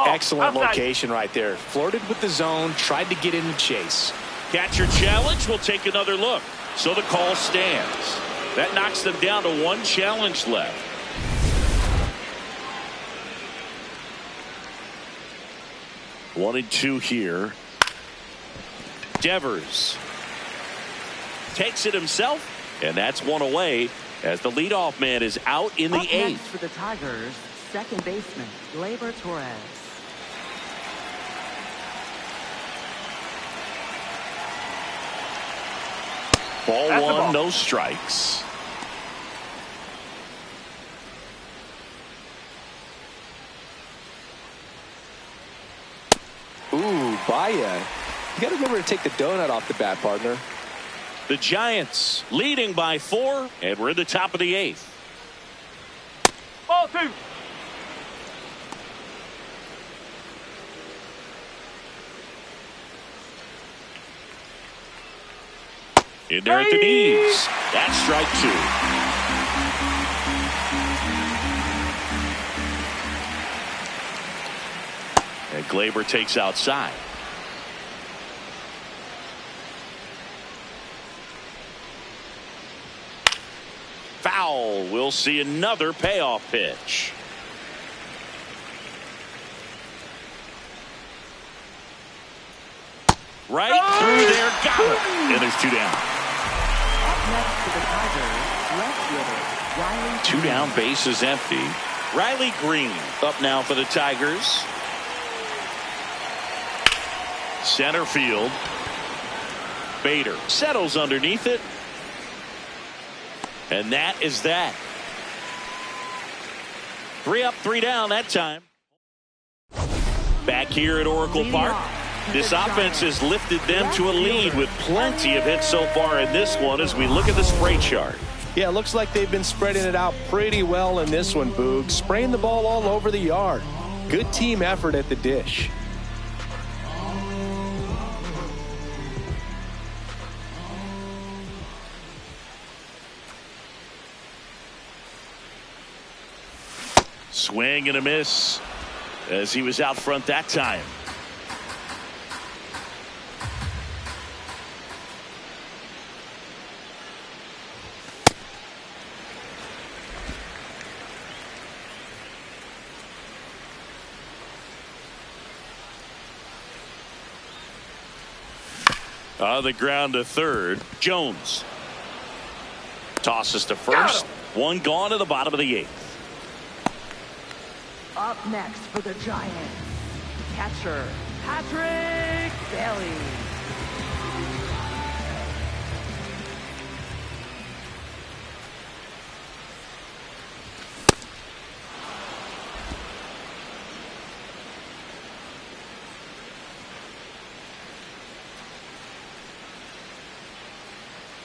Excellent location right there. Flirted with the zone, tried to get in the chase. Catcher challenge. We'll take another look. So the call stands. That knocks them down to one challenge left. 1-2 here. Devers takes it himself, and that's one away as the leadoff man is out in the Up eighth. next for the Tigers, second baseman Gleyber Torres. Ball That's the one, ball. no strikes. Ooh, Baya. You got to remember to take the donut off the bat, partner. The Giants leading by 4, and we're in the top of the 8th. Ball 2. In there at the knees. That's strike 2. And Gleyber takes outside. Foul. We'll see another payoff pitch. Right through there. Got it. And there's 2 down. Next to the Tigers, left fielder Riley. 2 down, base is empty. Riley Green up now for the Tigers. Center field. Bader settles underneath it. And that is that. 3 up, 3 down that time. Back here at Oracle Park. This offense has lifted them to a lead with plenty of hits so far in this one as we look at the spray chart. Yeah, it looks like they've been spreading it out pretty well in this one, Boog. Spraying the ball all over the yard. Good team effort at the dish. Swing and a miss as he was out front that time. On the ground to third. Jones tosses to first. One gone to the bottom of the 8th. Up next for the Giants, catcher Patrick Bailey.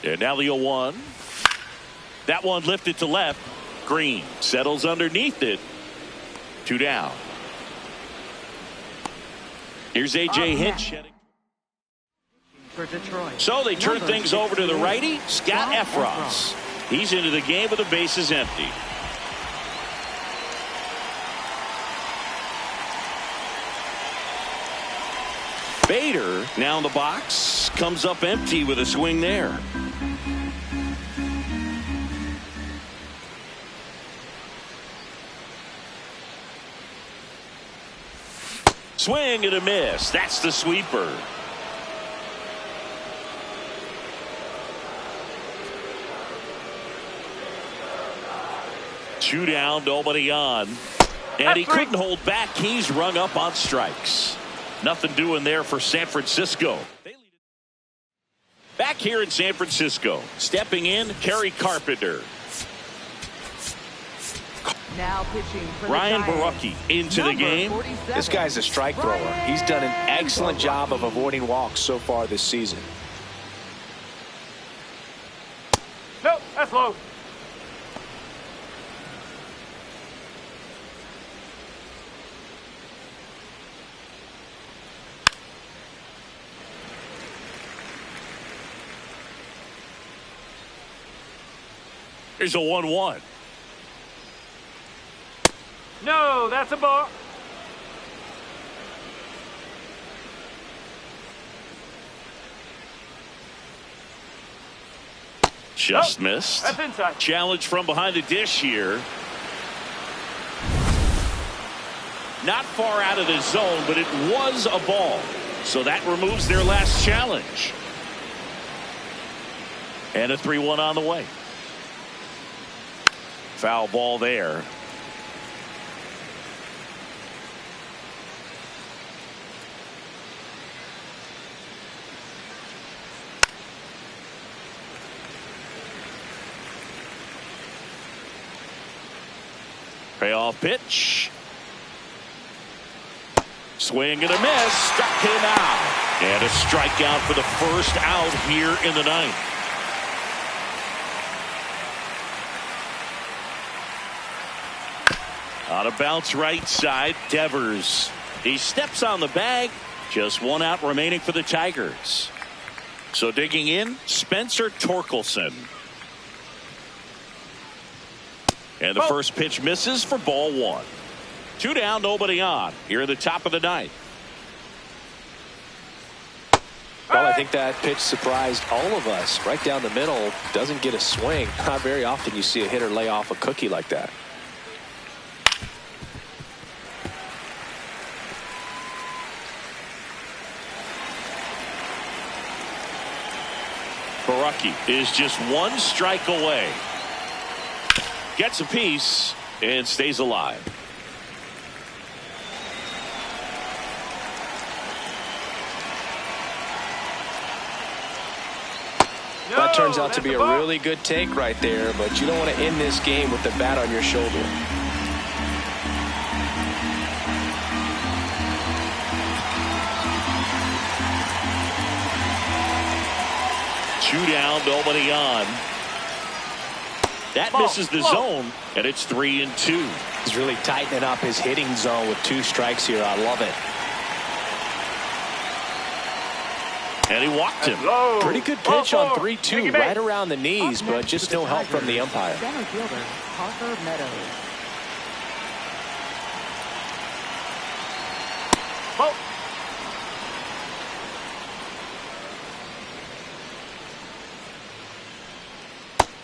And now the 0-1. That one lifted to left. Green settles underneath it. 2 down. Here's A.J. Hinch. For Detroit. So they turn Number things over to the 68, righty, Scott Efros. He's into the game with the bases empty. Bader now in the box, comes up empty with a swing there. Swing and a miss. That's the sweeper. 2 down, nobody on. And he couldn't hold back. He's rung up on strikes. Nothing doing there for San Francisco. Back here in San Francisco, stepping in, Kerry Carpenter. Now pitching for Ryan the Giants, Barucki into the game. 47. This guy's a strike thrower. He's done an excellent job of avoiding walks so far this season. Nope, that's low. Here's a 1-1. No, that's a ball. Just missed. That's inside. Challenge from behind the dish here. Not far out of the zone, but it was a ball. So that removes their last challenge. And a 3-1 on the way. Foul ball there. Payoff pitch. Swing and a miss. Struck him out. And a strikeout for the first out here in the ninth. On a bounce right side, Devers. He steps on the bag. Just 1 out remaining for the Tigers. So digging in, Spencer Torkelson. And the first pitch misses for ball 1. 2 down, nobody on. Here at the top of the ninth. Well, I think that pitch surprised all of us. Right down the middle, doesn't get a swing. Not very often you see a hitter lay off a cookie like that. Barucki is just 1 strike away. Gets a piece and stays alive. No, that turns out to that's be a ball. really good take right there, but you don't want to end this game with the bat on your shoulder. Two down, nobody on. That misses the zone, and it's 3-2. He's really tightening up his hitting zone with 2 strikes here. I love it. And he walked him. Low. Pretty good pitch on 3-2, right around the knees, but just no help from the umpire. Center fielder, Parker Meadows. Oh.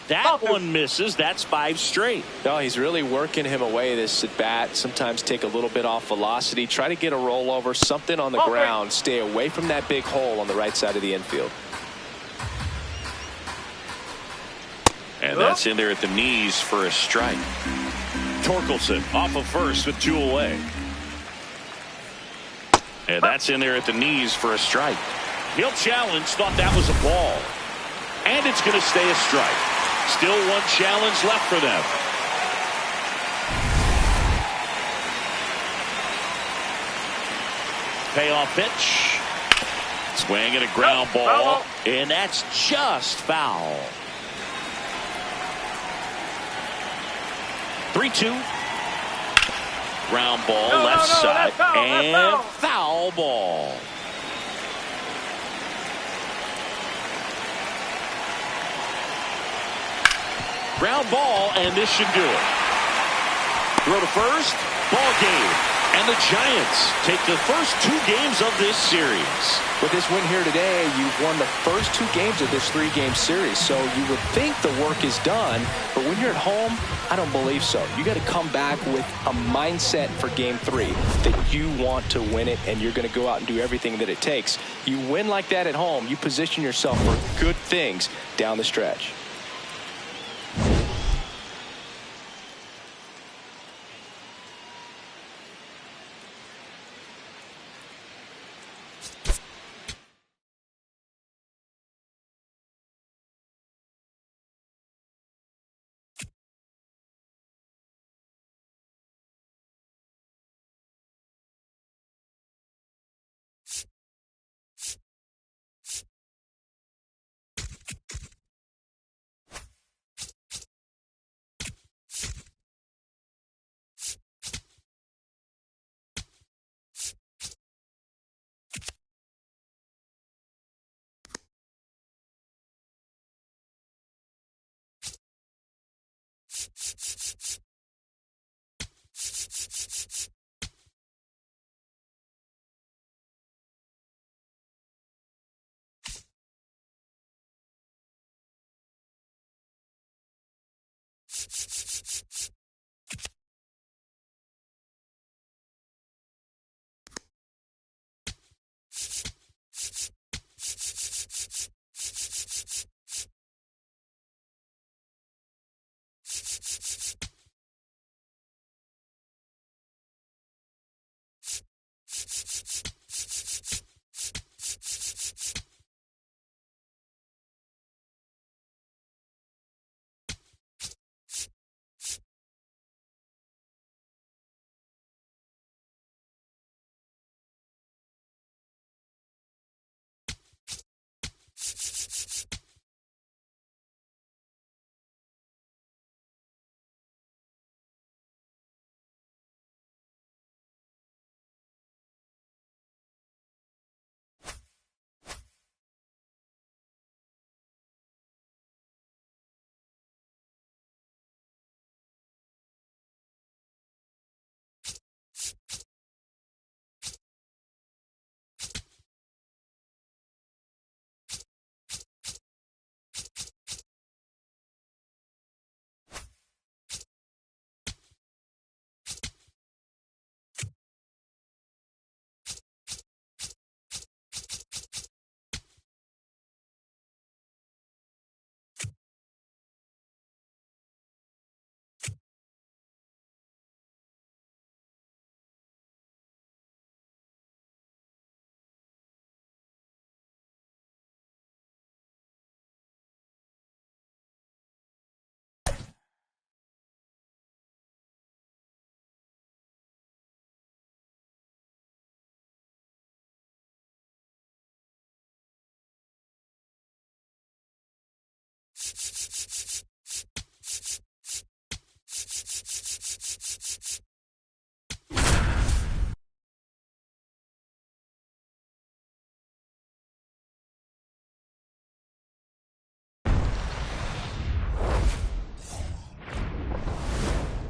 That one misses. That's 5 straight. No, he's really working him away, this at bat. Sometimes take a little bit off velocity. Try to get a rollover, something on the ground. Stay away from that big hole on the right side of the infield. And that's in there at the knees for a strike. Torkelson off of first with 2 away. And that's in there at the knees for a strike. He'll challenge, thought that was a ball. And it's going to stay a strike. Still 1 challenge left for them. Payoff pitch. Swing and a ground ball. And that's just foul. 3-2. Ground ball, left side. And foul ball. Ground ball, and this should do it. Throw to first, ball game. And the Giants take the first 2 games of this series. With this win here today, you've won the first 2 games of this 3-game series. So you would think the work is done, but when you're at home, I don't believe so. You got to come back with a mindset for game 3 that you want to win it, and you're going to go out and do everything that it takes. You win like that at home, you position yourself for good things down the stretch.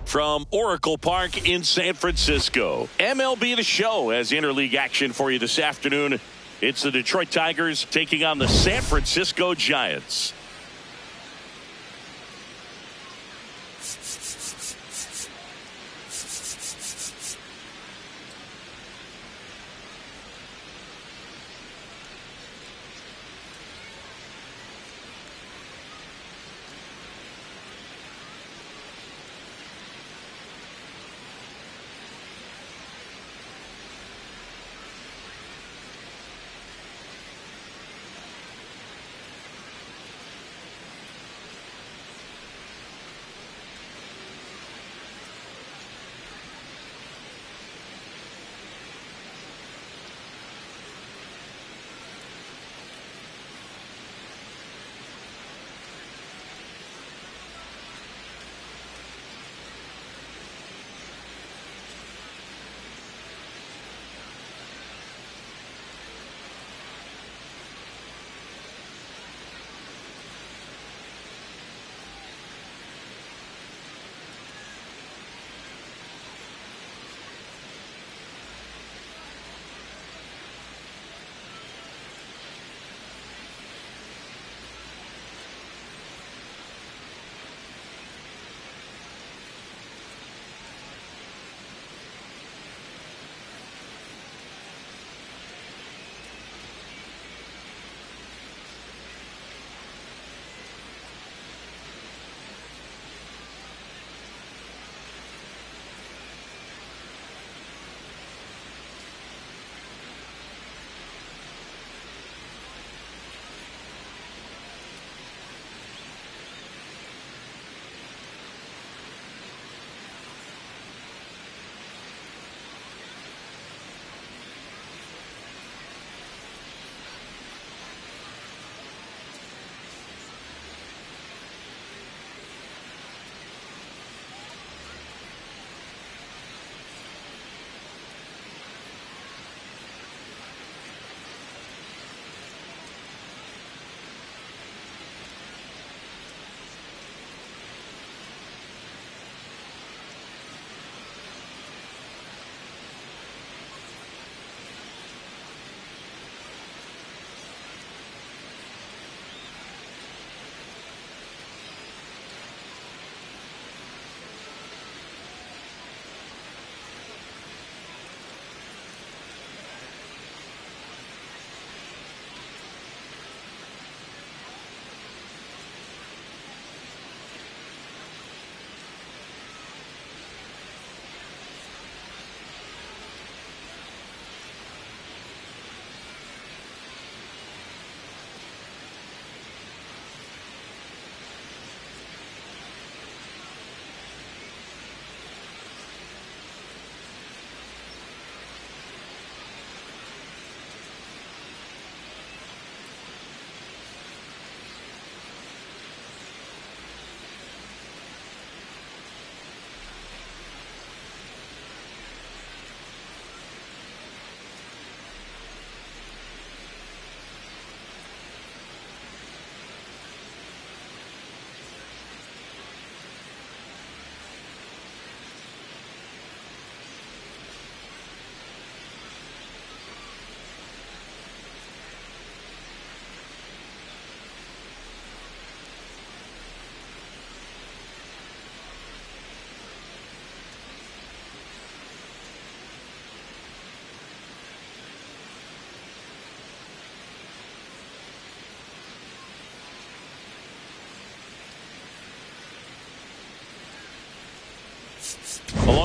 from Oracle Park in San Francisco. MLB The Show has interleague action for you this afternoon. It's the Detroit Tigers taking on the San Francisco Giants.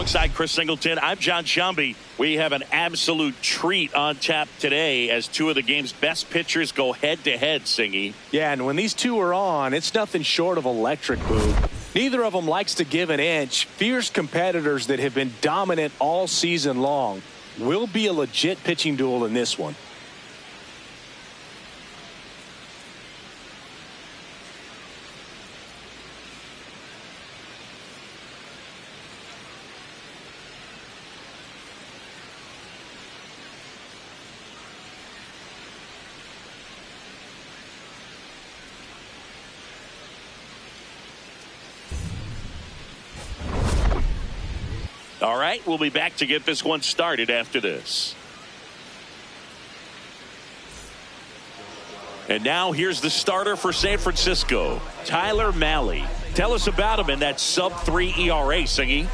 Alongside Chris Singleton, I'm John Shambi. We have an absolute treat on tap today as two of the game's best pitchers go head-to-head, Singy. Yeah, and when these two are on, it's nothing short of electric, Boo. Neither of them likes to give an inch. Fierce competitors that have been dominant all season long. Will be a legit pitching duel in this one. All right, we'll be back to get this one started after this. And now here's the starter for San Francisco, Tyler Mahle. Tell us about him in that sub-3 ERA, Singy.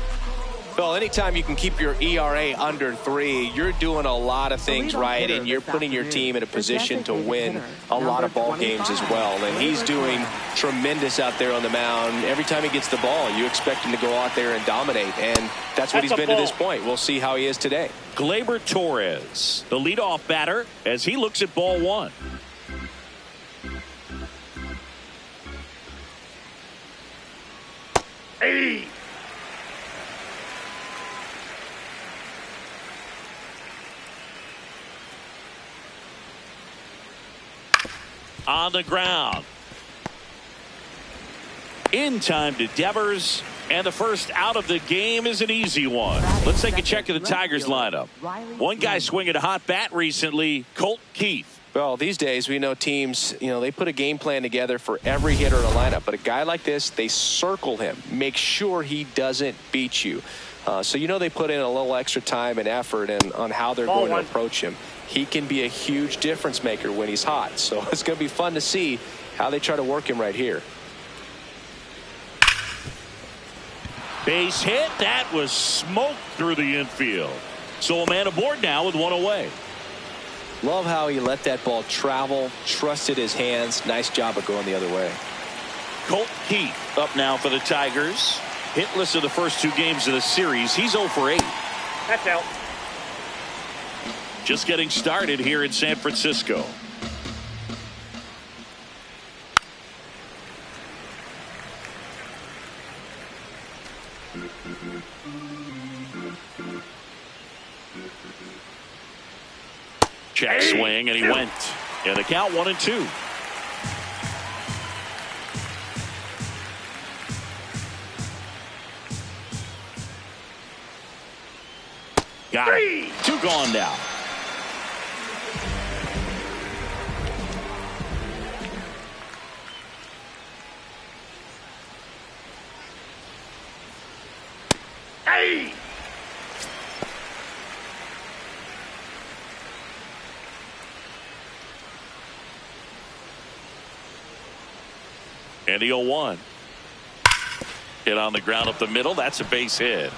Well, anytime you can keep your ERA under 3, you're doing a lot of things right, and you're putting your team in a position to win a lot of ball games as well. And he's doing tremendous out there on the mound. Every time he gets the ball, you expect him to go out there and dominate, and that's what he's been to this point. We'll see how he is today. Gleyber Torres, the leadoff batter, as he looks at ball 1. Hey! On the ground. In time to Devers. And the first out of the game is an easy one. Let's take a check of the Tigers lineup. One guy swinging a hot bat recently, Colt Keith. Well, these days we know teams, they put a game plan together for every hitter in a lineup. But a guy like this, they circle him, make sure he doesn't beat you. So they put in a little extra time and effort on how they're going to approach him. He can be a huge difference maker when he's hot. So it's going to be fun to see how they try to work him right here. Base hit. That was smoked through the infield. So a man aboard now with one away. Love how he let that ball travel, trusted his hands. Nice job of going the other way. Colt Keith up now for the Tigers. Hitless of the first 2 games of the series. He's 0 for 8. That's out. Just getting started here in San Francisco. Check swing, and he went. And the count 1-2. Got it. 2 gone now. Hey! And the 0-1. Hit on the ground up the middle. That's a base hit.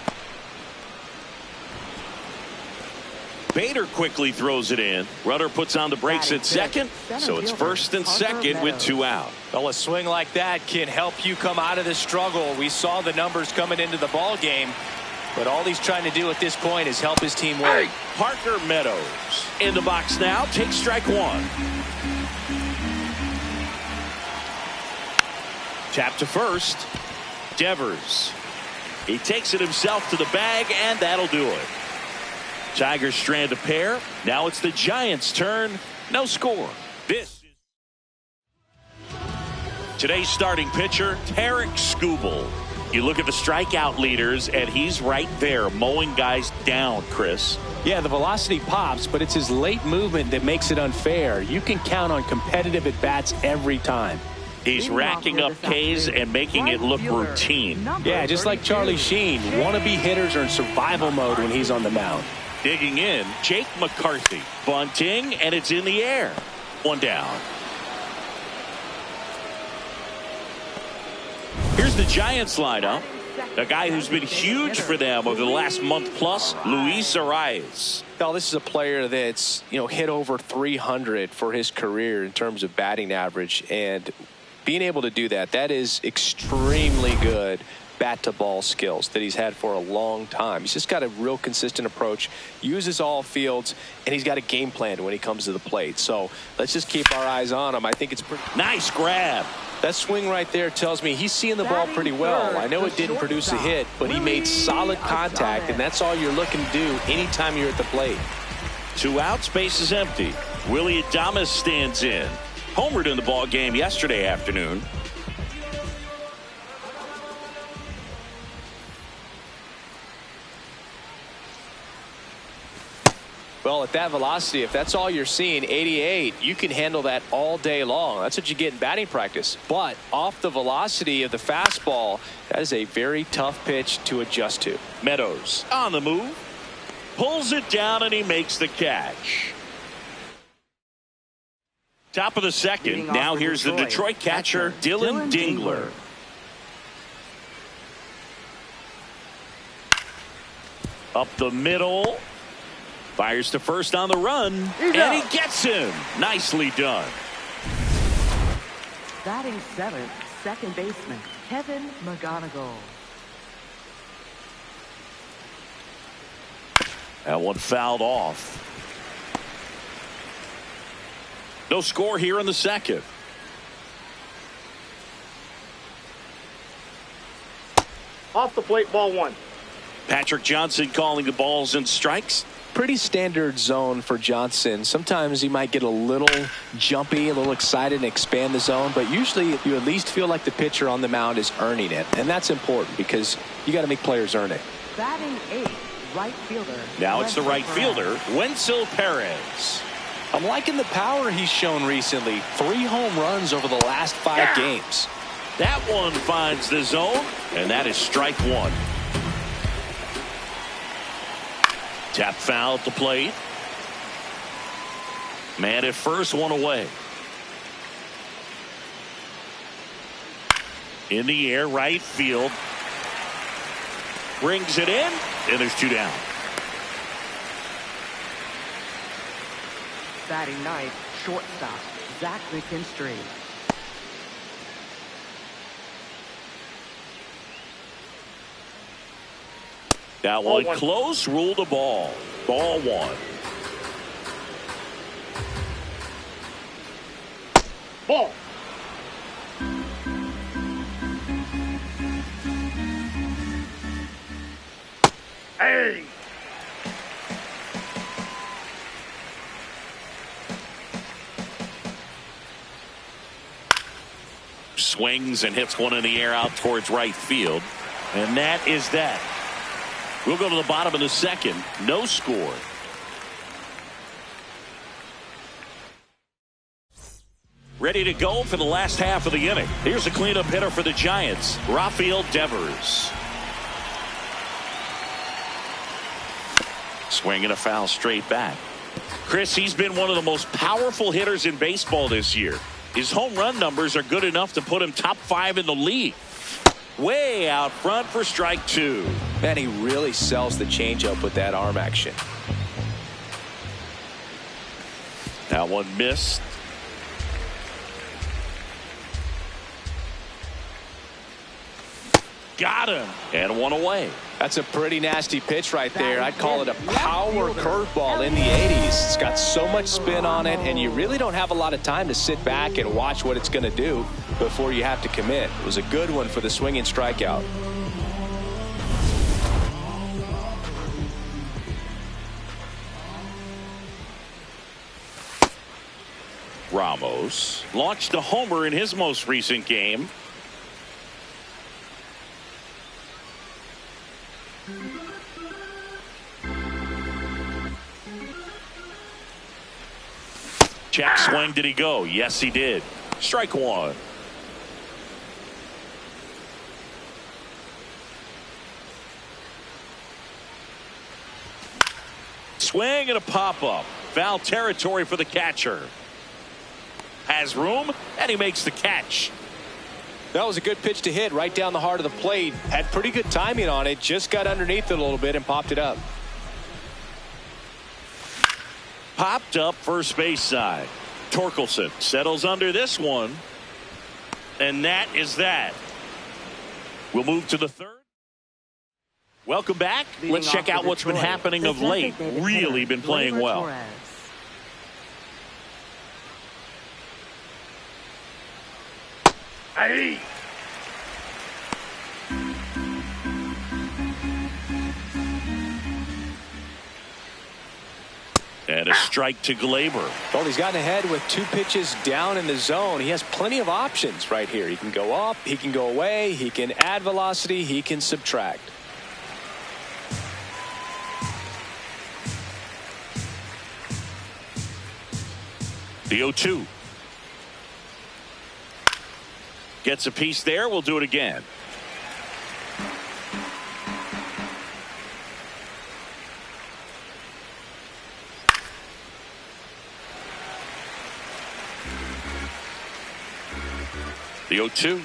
Bader quickly throws it in. Runner puts on the brakes at second. So it's first and second with 2 out. Well, a swing like that can help you come out of the struggle. We saw the numbers coming into the ball game. But all he's trying to do at this point is help his team win. Parker Meadows in the box now. Takes strike 1. Tap to first. Devers. He takes it himself to the bag, and that'll do it. Tigers strand a pair. Now it's the Giants' turn. No score. This is today's starting pitcher, Tarek Skubal. You look at the strikeout leaders, and he's right there mowing guys down, Chris. Yeah, the velocity pops, but it's his late movement that makes it unfair. You can count on competitive at-bats every time. He's racking up Ks and making it look routine. Yeah, just like Charlie Sheen. Wannabe hitters are in survival mode when he's on the mound. Digging in, Jake McCarthy. Bunting, and it's in the air. 1 down. Here's the Giants lineup. A guy who's been huge for them over the last month plus, Luis Arias. Well, this is a player that's, hit over 300 for his career in terms of batting average. And being able to do that is extremely good bat-to-ball skills that he's had for a long time. He's just got a real consistent approach, uses all fields, and he's got a game plan when he comes to the plate. So let's just keep our eyes on him. I think it's pretty nice grab. That swing right there tells me he's seeing the ball pretty well. I know it didn't produce a hit, but he made solid contact, and that's all you're looking to do anytime you're at the plate. 2 outs, base is empty. Willie Adames stands in. Homered in the ball game yesterday afternoon. Well, at that velocity, if that's all you're seeing, 88, you can handle that all day long. That's what you get in batting practice. But off the velocity of the fastball, that is a very tough pitch to adjust to. Meadows on the move. Pulls it down, and he makes the catch. Top of the second. Now here's the Detroit catcher, Dylan Dingler. Up the middle. Fires to first on the run. And he gets him. Nicely done. Batting seventh, second baseman, Kevin McGonigal. That one fouled off. No score here in the second. Off the plate, ball one. Patrick Johnson calling the balls and strikes. Pretty standard zone for Johnson. Sometimes he might get a little jumpy, a little excited and expand the zone, but usually you at least feel like the pitcher on the mound is earning it, and that's important because you got to make players earn it. Batting eighth, right fielder. Now it's the right fielder, Wenzel Perez. I'm liking the power he's shown recently. 3 home runs over the last 5 games. That one finds the zone, and that is strike one. Tap foul at the plate. Man at first, one away. In the air, right field. Brings it in, and there's 2 down. Batting ninth, shortstop, Zach McKinstry. That one close, ruled a ball. Ball one. Ball. Hey. Swings and hits one in the air out towards right field. And that is that. We'll go to the bottom of the second. No score. Ready to go for the last half of the inning. Here's the cleanup hitter for the Giants, Rafael Devers. Swinging a foul straight back. Chris, he's been one of the most powerful hitters in baseball this year. His home run numbers are good enough to put him top 5 in the league. Way out front for strike 2. Man, he really sells the changeup with that arm action. That one missed. Got him. And one away. That's a pretty nasty pitch right there. I'd call it a power curveball in the 80s. It's got so much spin on it, and you really don't have a lot of time to sit back and watch what it's going to do before you have to commit. It was a good one for the swinging strikeout. Ramos launched a homer in his most recent game. Check swing. Did he go? Yes, he did. Strike 1. Swing and a pop-up. Foul territory for the catcher. Has room, and he makes the catch. That was a good pitch to hit right down the heart of the plate. Had pretty good timing on it. Just got underneath it a little bit and popped it up. Popped up first base side. Torkelson settles under this one. And that is that. We'll move to the third. Welcome back. Let's check out what's been happening of late. Really been playing well. Hey. And a strike to Glaber. Well, he's gotten ahead with 2 pitches down in the zone. He has plenty of options right here. He can go up, he can go away, he can add velocity, he can subtract. The 0-2. Gets a piece there. We'll do it again. The 0-2.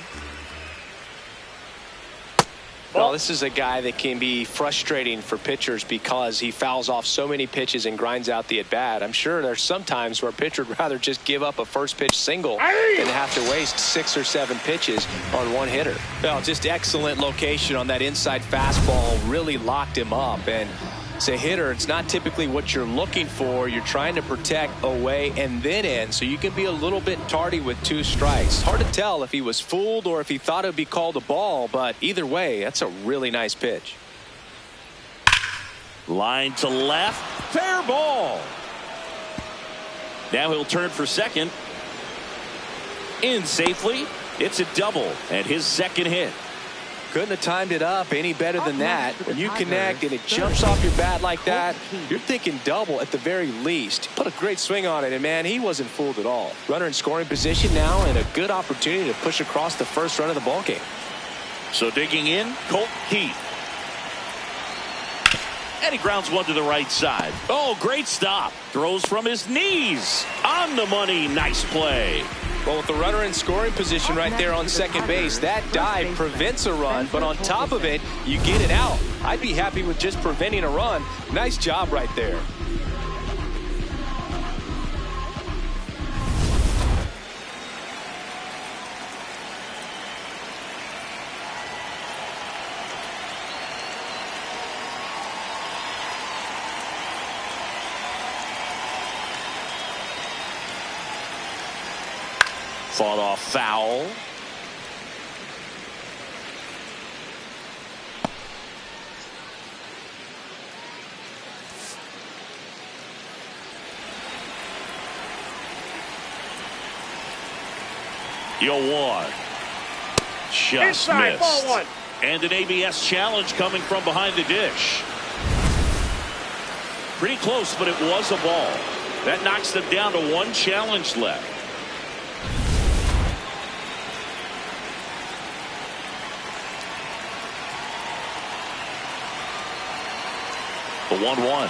Well, this is a guy that can be frustrating for pitchers because he fouls off so many pitches and grinds out the at-bat. I'm sure there's some times where a pitcher would rather just give up a first pitch single than have to waste 6 or 7 pitches on one hitter. Well, just excellent location on that inside fastball, really locked him up. And as a hitter, it's not typically what you're looking for. You're trying to protect away and then in, so you can be a little bit tardy with 2 strikes. Hard to tell if he was fooled or if he thought it would be called a ball, but either way, that's a really nice pitch. Line to left. Fair ball. Now he'll turn for second. In safely. It's a double and his second hit. Couldn't have timed it up any better than that. When you connect and it jumps off your bat like that, you're thinking double at the very least. Put a great swing on it, and man, he wasn't fooled at all. Runner in scoring position now, and a good opportunity to push across the first run of the ballgame. So digging in, Colt Heath. And he grounds one to the right side. Oh, great stop. Throws from his knees. On the money. Nice play. Well, with the runner in scoring position right there on second base, that dive prevents a run, but on top of it, you get it out. I'd be happy with just preventing a run. Nice job right there. Fought off foul. Yo, 1. Just Inside, missed. ball 1. And an ABS challenge coming from behind the dish. Pretty close, but it was a ball. That knocks them down to 1 challenge left. The 1-1.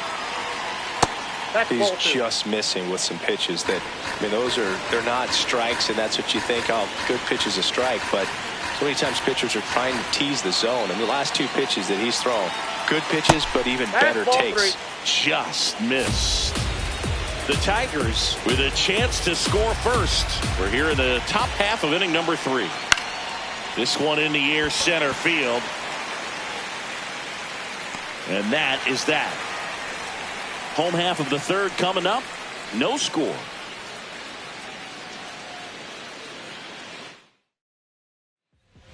He's just missing with some pitches that, I mean, they're not strikes, and that's what you think, oh, good pitch is a strike, but so many times pitchers are trying to tease the zone, and the last 2 pitches that he's thrown, good pitches, but even better takes. Just missed. The Tigers with a chance to score first. We're here in the top half of inning number 3. This one in the air, center field. And that is that. Home half of the 3rd coming up. No score.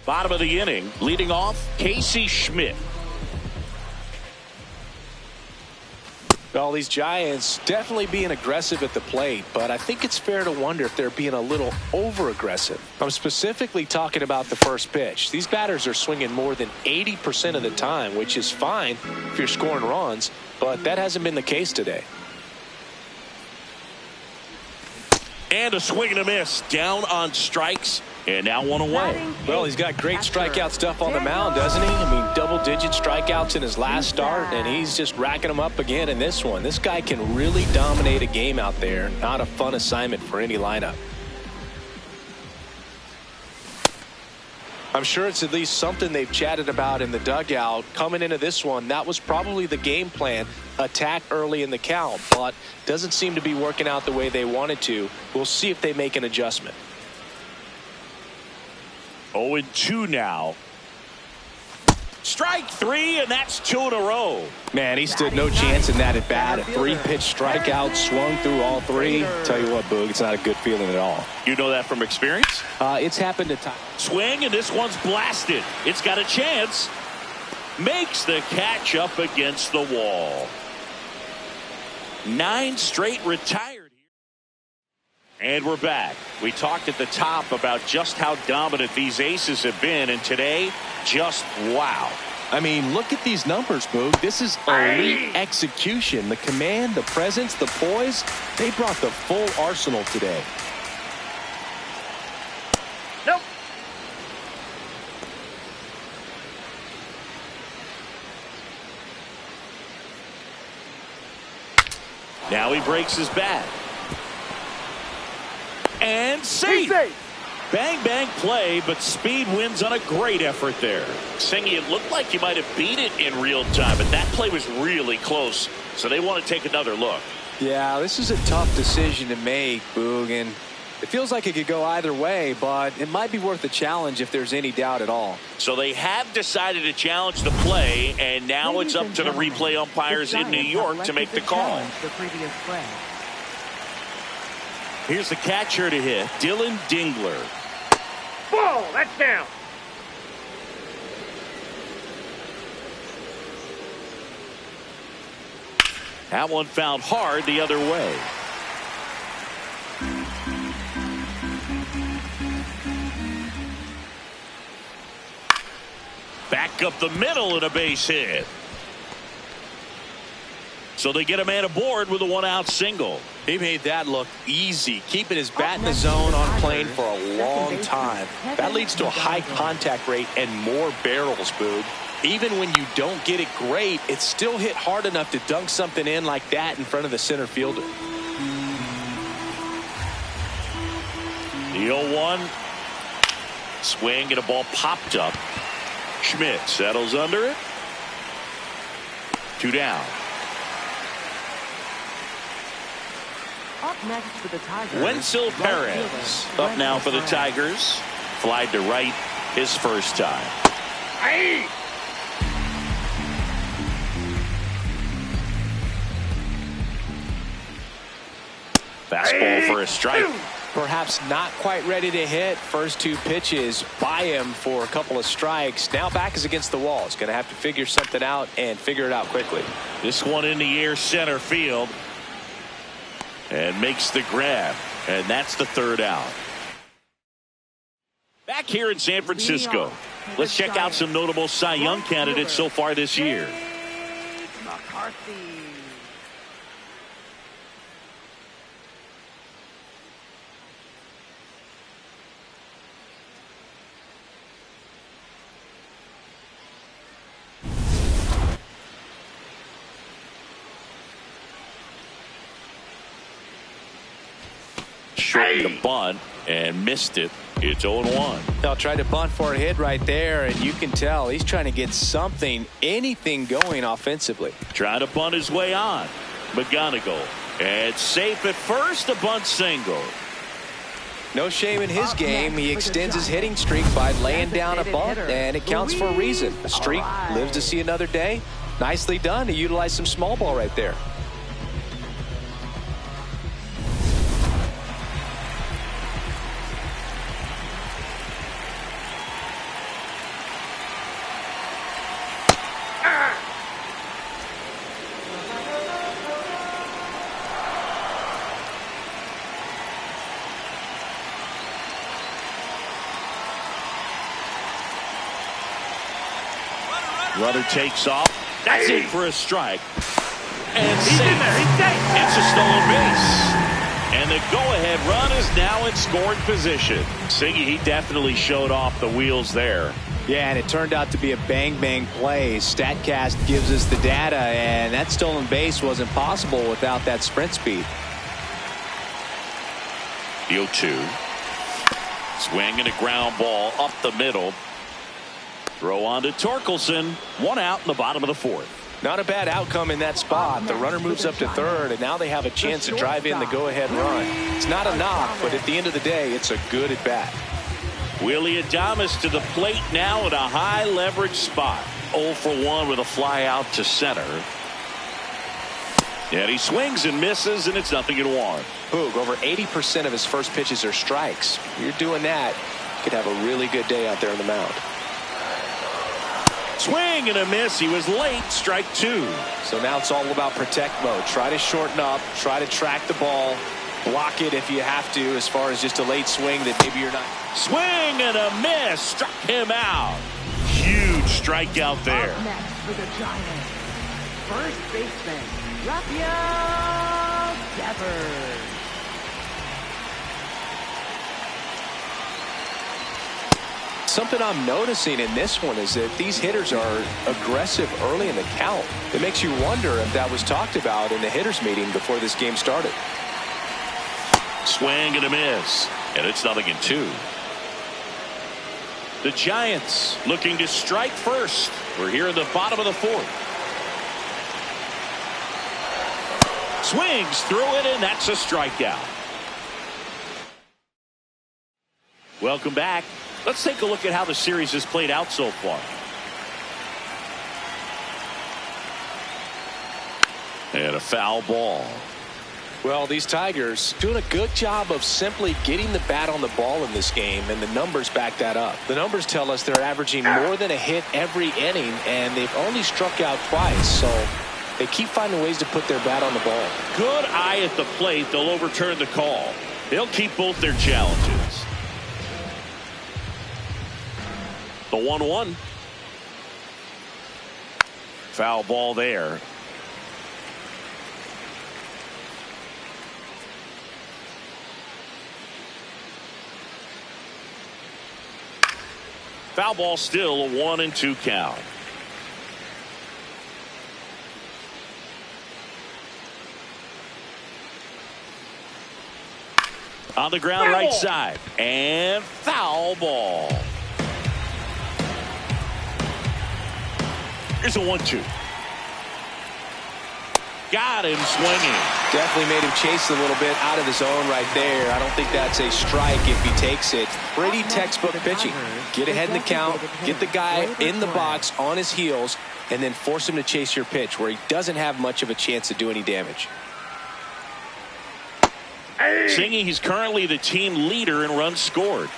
Bottom of the inning, leading off, Casey Schmidt. Well, these Giants definitely being aggressive at the plate, but I think it's fair to wonder if they're being a little over-aggressive. I'm specifically talking about the first pitch. These batters are swinging more than 80% of the time, which is fine if you're scoring runs, but that hasn't been the case today. And a swing and a miss. Down on strikes. And now 1 away. Well, he's got great strikeout stuff on the mound, doesn't he? I mean, double-digit strikeouts in his last start, and he's just racking them up again in this one. This guy can really dominate a game out there. Not a fun assignment for any lineup. I'm sure it's at least something they've chatted about in the dugout. Coming into this one, that was probably the game plan. Attack early in the count, but doesn't seem to be working out the way they wanted to. We'll see if they make an adjustment. 0-2 now. Strike 3, and that's 2 in a row. Man, he stood no chance in that at bat. A 3-pitch strikeout, swung through all 3. Tell you what, Boog, it's not a good feeling at all. You know that from experience? It's happened at times. Swing, and this one's blasted. It's got a chance. Makes the catch up against the wall. 9 straight retired. And we're back. We talked at the top about just how dominant these aces have been, and today, just wow. I mean, look at these numbers, Boog. This is elite execution. The command, the presence, the poise, they brought the full arsenal today. Nope. Now he breaks his bat. And safe. Bang, bang play, but speed wins on a great effort there. Singy, it looked like he might have beat it in real time, but that play was really close, so they want to take another look. Yeah, this is a tough decision to make, Boog, and it feels like it could go either way, but it might be worth a challenge if there's any doubt at all. So they have decided to challenge the play, and now it's up to the replay umpires in New York to make the call. Here's the catcher to hit, Dylan Dingler. Ball, that's down. That one fouled hard the other way. Back up the middle and a base hit. So they get a man aboard with a one-out single. He made that look easy, keeping his bat in the zone on plane for a long time. That leads to a high contact rate and more barrels, Boog. Even when you don't get it great, it's still hit hard enough to dunk something in like that in front of the center fielder. The 0-1. Swing and a ball popped up. Schmidt settles under it. 2 down. Up next for the Tigers, Wenzel Perez up now for the Tigers. Flied to right his first time. Hey! Fastball for a strike. Perhaps not quite ready to hit. First 2 pitches by him for a couple of strikes. Now back is against the wall. He's going to have to figure something out and figure it out quickly. This one in the air center field. And makes the grab. And that's the 3rd out. Back here in San Francisco. Let's check out some notable Cy Young candidates so far this year. McCarthy. Short the bunt and missed it. It's 0-1. They'll try to bunt for a hit right there, and you can tell he's trying to get something, anything going offensively. Trying to bunt his way on. McGonigal. And safe at first, a bunt single. No shame in his game. He extends his hitting streak by laying down a bunt, and it counts for a reason. A streak lives to see another day. Nicely done to utilize some small ball right there. Runner takes off. That's it for a strike. And He's in there. He's safe. it's a stolen base. And the go-ahead run is now in scoring position. Singy, he definitely showed off the wheels there. Yeah, and it turned out to be a bang-bang play. StatCast gives us the data, and that stolen base wasn't possible without that sprint speed. The 0-2. Swing and a ground ball up the middle. Throw on to Torkelson. 1 out in the bottom of the 4th. Not a bad outcome in that spot. The runner moves up to 3rd, and now they have a chance to drive in the go-ahead run. It's not a knock, but at the end of the day, it's a good at-bat. Willie Adames to the plate now in a high-leverage spot. 0 for 1 with a fly out to center. And he swings and misses, and it's 0-1. Boog, over 80% of his first pitches are strikes. You're doing that, you could have a really good day out there on the mound. Swing and a miss. He was late. Strike 2. So now it's all about protect mode. Try to shorten up. Try to track the ball. Block it if you have to, as far as just a late swing that maybe you're not. Swing and a miss. Struck him out. huge strikeout there. Up next for the Giants, first baseman, Rafael Devers. Something I'm noticing in this one is that these hitters are aggressive early in the count. It makes you wonder if that was talked about in the hitters meeting before this game started. Swing and a miss, and it's 0-2. The Giants looking to strike first. We're here in the bottom of the fourth. Swings through it, and that's a strikeout. Welcome back. Let's take a look at how the series has played out so far. And a foul ball. Well, these Tigers doing a good job of simply getting the bat on the ball in this game, and the numbers back that up. The numbers tell us they're averaging more than a hit every inning, and they've only struck out twice, so they keep finding ways to put their bat on the ball. Good eye at the plate. They'll overturn the call. They'll keep both their challenges. The 1-1. Foul ball there. Foul ball, still a 1-2 count. On the ground, right side, and foul ball. Here's a 1-2. Got him swinging. Definitely made him chase a little bit out of the zone right there. I don't think that's a strike if he takes it. Pretty textbook pitching. Get ahead in the count, get the guy in the box on his heels, and then force him to chase your pitch where he doesn't have much of a chance to do any damage. Singy, he's currently the team leader in runs scored.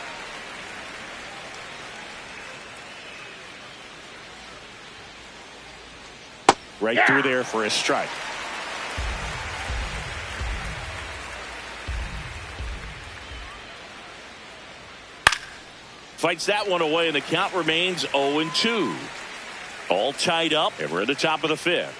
Right through there for a strike. Fights that one away, and the count remains 0-2. All tied up, and we're at the top of the fifth.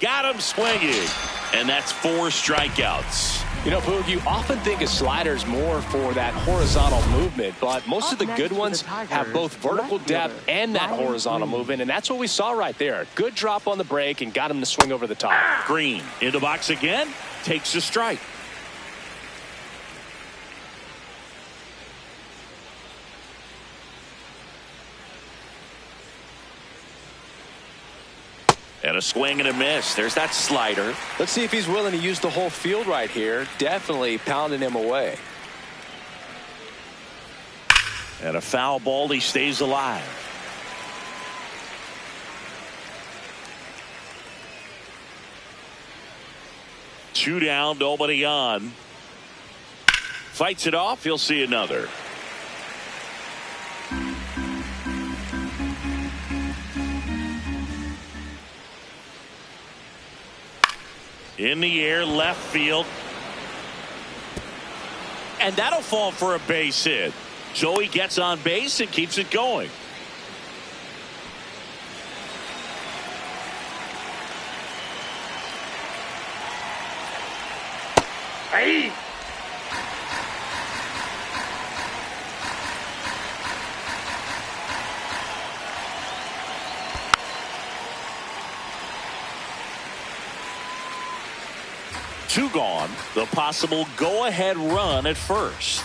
Got him swinging, and that's 4 strikeouts. You know, Boog, you often think of sliders more for that horizontal movement, but most of the good ones have both vertical depth and that horizontal movement, and that's what we saw right there. Good drop on the break and got him to swing over the top. Green in the box again, takes a strike. And a swing and a miss. There's that slider. Let's see if he's willing to use the whole field right here. Definitely pounding him away. And a foul ball. He stays alive. Two down, nobody on. Fights it off. He'll see another. In the air, left field. And that'll fall for a base hit. So he gets on base and keeps it going. Hey! Two gone. The possible go-ahead run at first.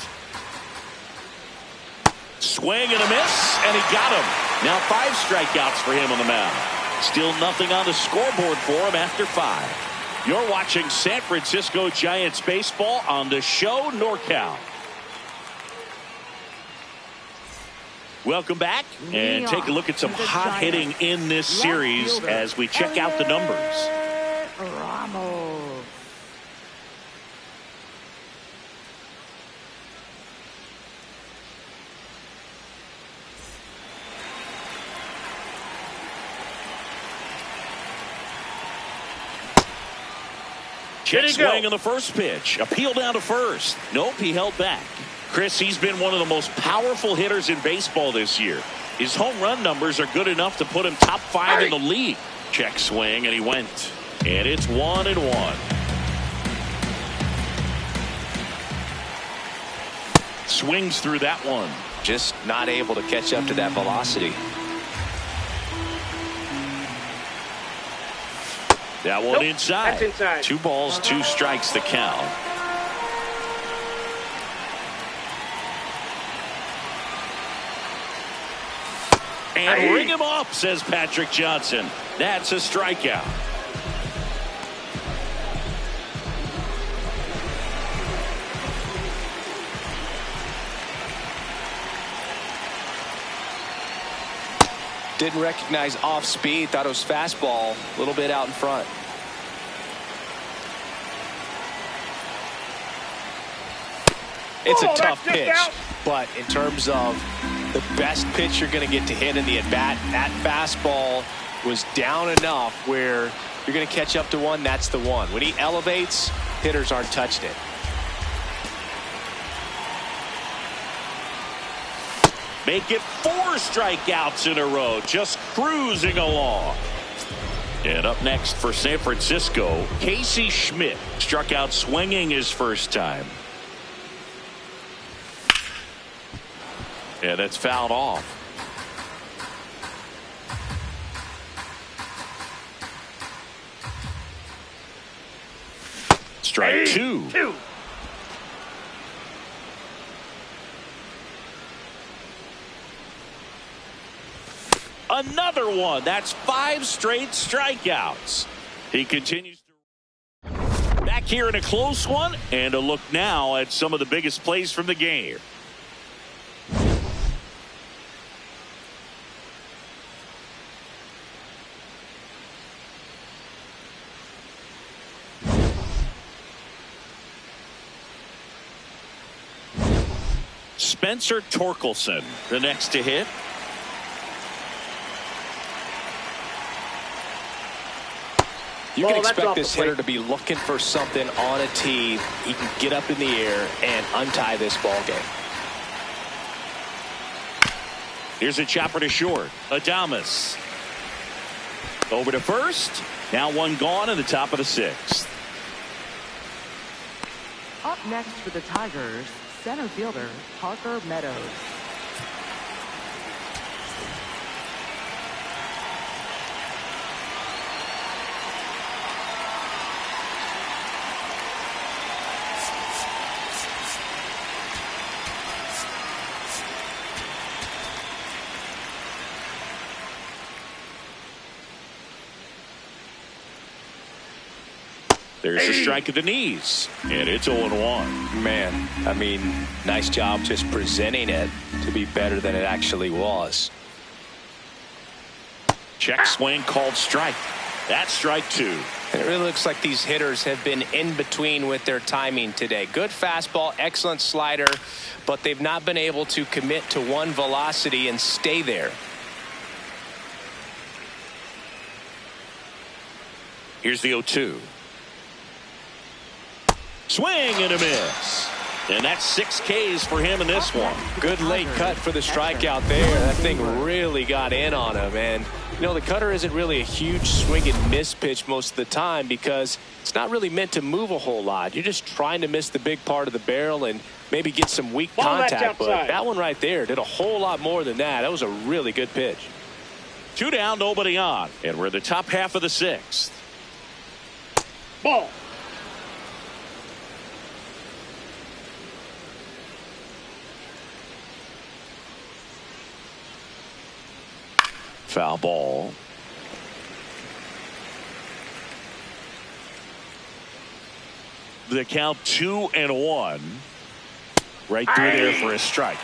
Swing and a miss, and he got him. Now 5 strikeouts for him on the mound. Still nothing on the scoreboard for him after 5. You're watching San Francisco Giants baseball on the show NorCal. Welcome back, and take a look at some hot hitting in this series as we check out the numbers. Ramos. Check swing on the first pitch. Appeal down to first. Nope, he held back. Chris, he's been one of the most powerful hitters in baseball this year. His home run numbers are good enough to put him top 5 in the league. Check swing, and he went. And it's 1-1. Swings through that one. Just not able to catch up to that velocity. That one inside. That's inside. 2 balls, 2 strikes the count. And ring him up, says Patrick Johnson. That's a strikeout. Didn't recognize off speed. Thought it was fastball. A little bit out in front. It's a tough pitch. But in terms of the best pitch you're going to get to hit in the at-bat, that fastball was down enough where you're going to catch up to one. That's the one. When he elevates, hitters aren't touching it. Make it 4 strikeouts in a row, just cruising along. And up next for San Francisco, Casey Schmidt struck out swinging his first time. Yeah, that's fouled off. Strike 2. Another one. That's 5 straight strikeouts. He continues to. Back here in a close one, and a look now at some of the biggest plays from the game. Spencer Torkelson, the next to hit. You can expect this hitter to be looking for something on a tee. He can get up in the air and untie this ball game. Here's a chopper to short. Adames. Over to first. Now one gone in the top of the 6th. Up next for the Tigers, center fielder Parker Meadows. There's a strike at the knees, and it's 0-1. Man, I mean, nice job just presenting it to be better than it actually was. Check swing called strike. That's strike 2. And it really looks like these hitters have been in between with their timing today. Good fastball, excellent slider, but they've not been able to commit to one velocity and stay there. Here's the 0-2. Swing and a miss. And that's 6 Ks for him in this one. Good late cut for the strikeout there. That thing really got in on him. And, you know, the cutter isn't really a huge swing and miss pitch most of the time because it's not really meant to move a whole lot. You're just trying to miss the big part of the barrel and maybe get some weak contact. But that one right there did a whole lot more than that. That was a really good pitch. 2 down, nobody on. And we're in the top half of the 6th. Ball. Foul ball. The count 2-1. Right through there for a strike.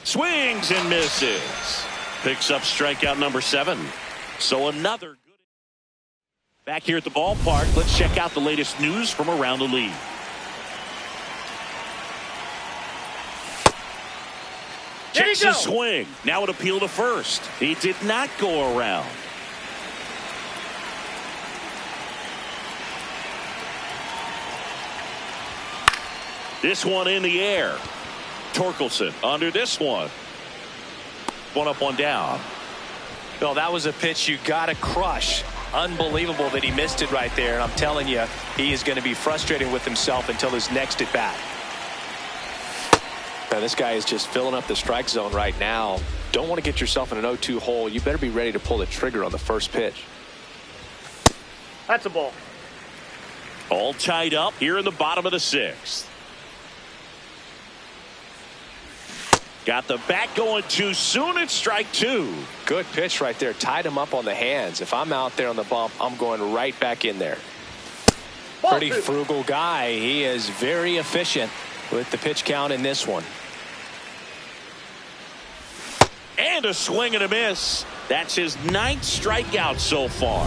Swings and misses. Picks up strikeout number 7. So another good. Back here at the ballpark, let's check out the latest news from around the league. Checks his swing. Now an appeal to first. He did not go around. This one in the air. Torkelson under this one. One up, one down. Well, that was a pitch you got to crush. Unbelievable that he missed it right there. And I'm telling you, he is going to be frustrated with himself until his next at bat. Now, this guy is just filling up the strike zone right now. Don't want to get yourself in an 0-2 hole. You better be ready to pull the trigger on the first pitch. That's a ball. All tied up here in the bottom of the sixth. Got the bat going too soon. It's strike two. Good pitch right there. Tied him up on the hands. If I'm out there on the bump, I'm going right back in there. Pretty frugal guy. He is very efficient with the pitch count in this one. And a swing and a miss. That's his 9th strikeout so far.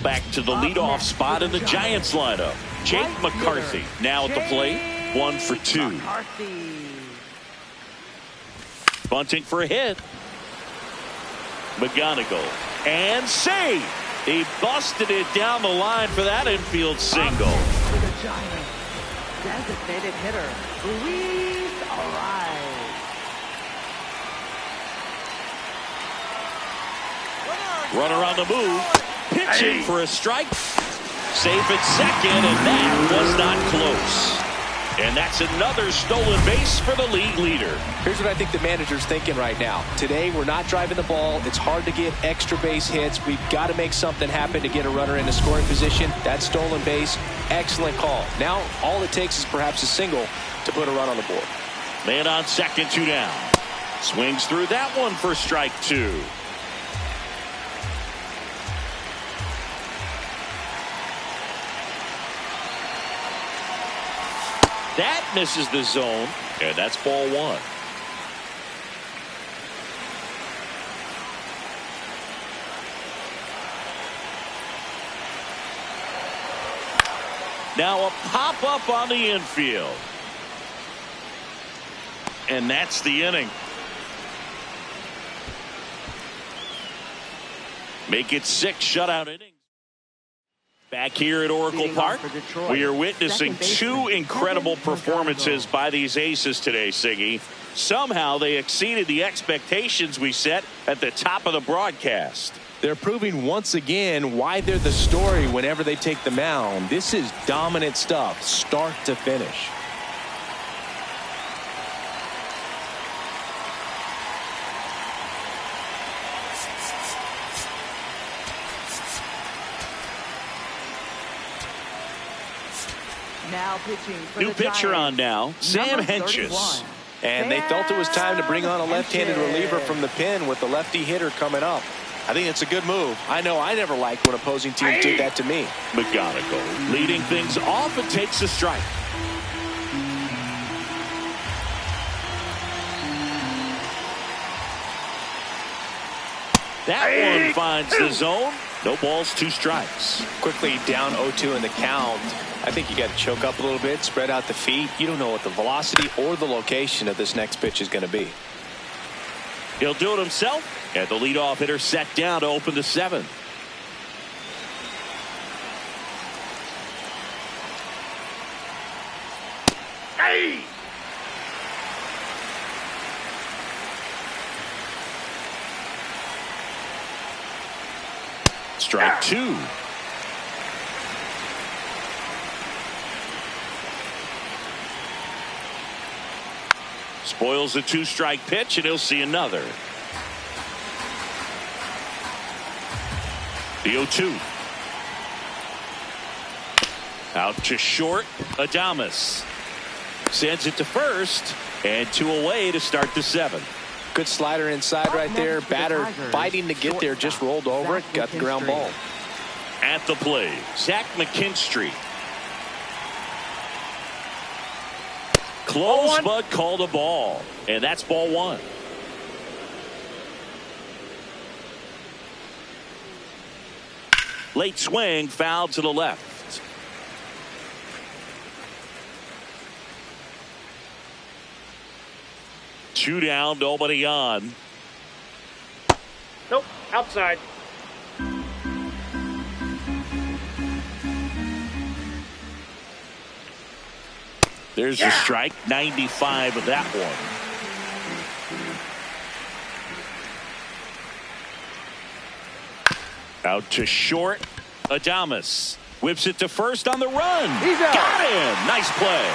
Back to the leadoff spot in the Giants lineup. Jake McCarthy now at the plate. 1 for 2. Bunting for a hit. McGonigal and save. He busted it down the line for that infield single. For the Giants, designated hitter Luis Ariz. Runner on the move. Pitching for a strike. Safe at second, and that was not close. And that's another stolen base for the league leader. Here's what I think the manager's thinking right now. Today, we're not driving the ball. It's hard to get extra base hits. We've got to make something happen to get a runner in a scoring position. That stolen base, excellent call. Now, all it takes is perhaps a single to put a run on the board. Man on second, 2 down. Swings through that one for strike 2. That misses the zone, and that's ball 1. Now a pop-up on the infield. And that's the inning. Make it 6 shutout innings. Back here at Oracle Park, we are witnessing 2 incredible performances by these aces today, Siggy. Somehow they exceeded the expectations we set at the top of the broadcast. They're proving once again why they're the story whenever they take the mound. This is dominant stuff, start to finish. Now pitching for New the pitcher Giants, on now, Sam Hentges. 31. And they felt it was time to bring on a left-handed reliever from the pen with the lefty hitter coming up. I think it's a good move. I know I never liked when opposing teams did that to me. McGonigal leading things off and takes a strike. That one finds the zone. No balls, 2 strikes. Quickly down 0-2 in the count. I think you got to choke up a little bit, spread out the feet. You don't know what the velocity or the location of this next pitch is going to be. He'll do it himself. And the leadoff hitter set down to open the 7th. Hey! Strike 2. Spoils a 2-strike pitch, and he'll see another. The 0-2. Out to short. Adames sends it to first, and 2 away to start the 7th. Good slider inside right there. Batter fighting to get there, just rolled over it, got the ground ball. At the plate, Zach McKinstry. Close, but called a ball. And that's ball 1. Late swing, foul to the left. Two down, nobody on. Nope, outside. There's a strike, 95 of that one. Out to short. Adames whips it to first on the run. He's out. Got him. Nice play.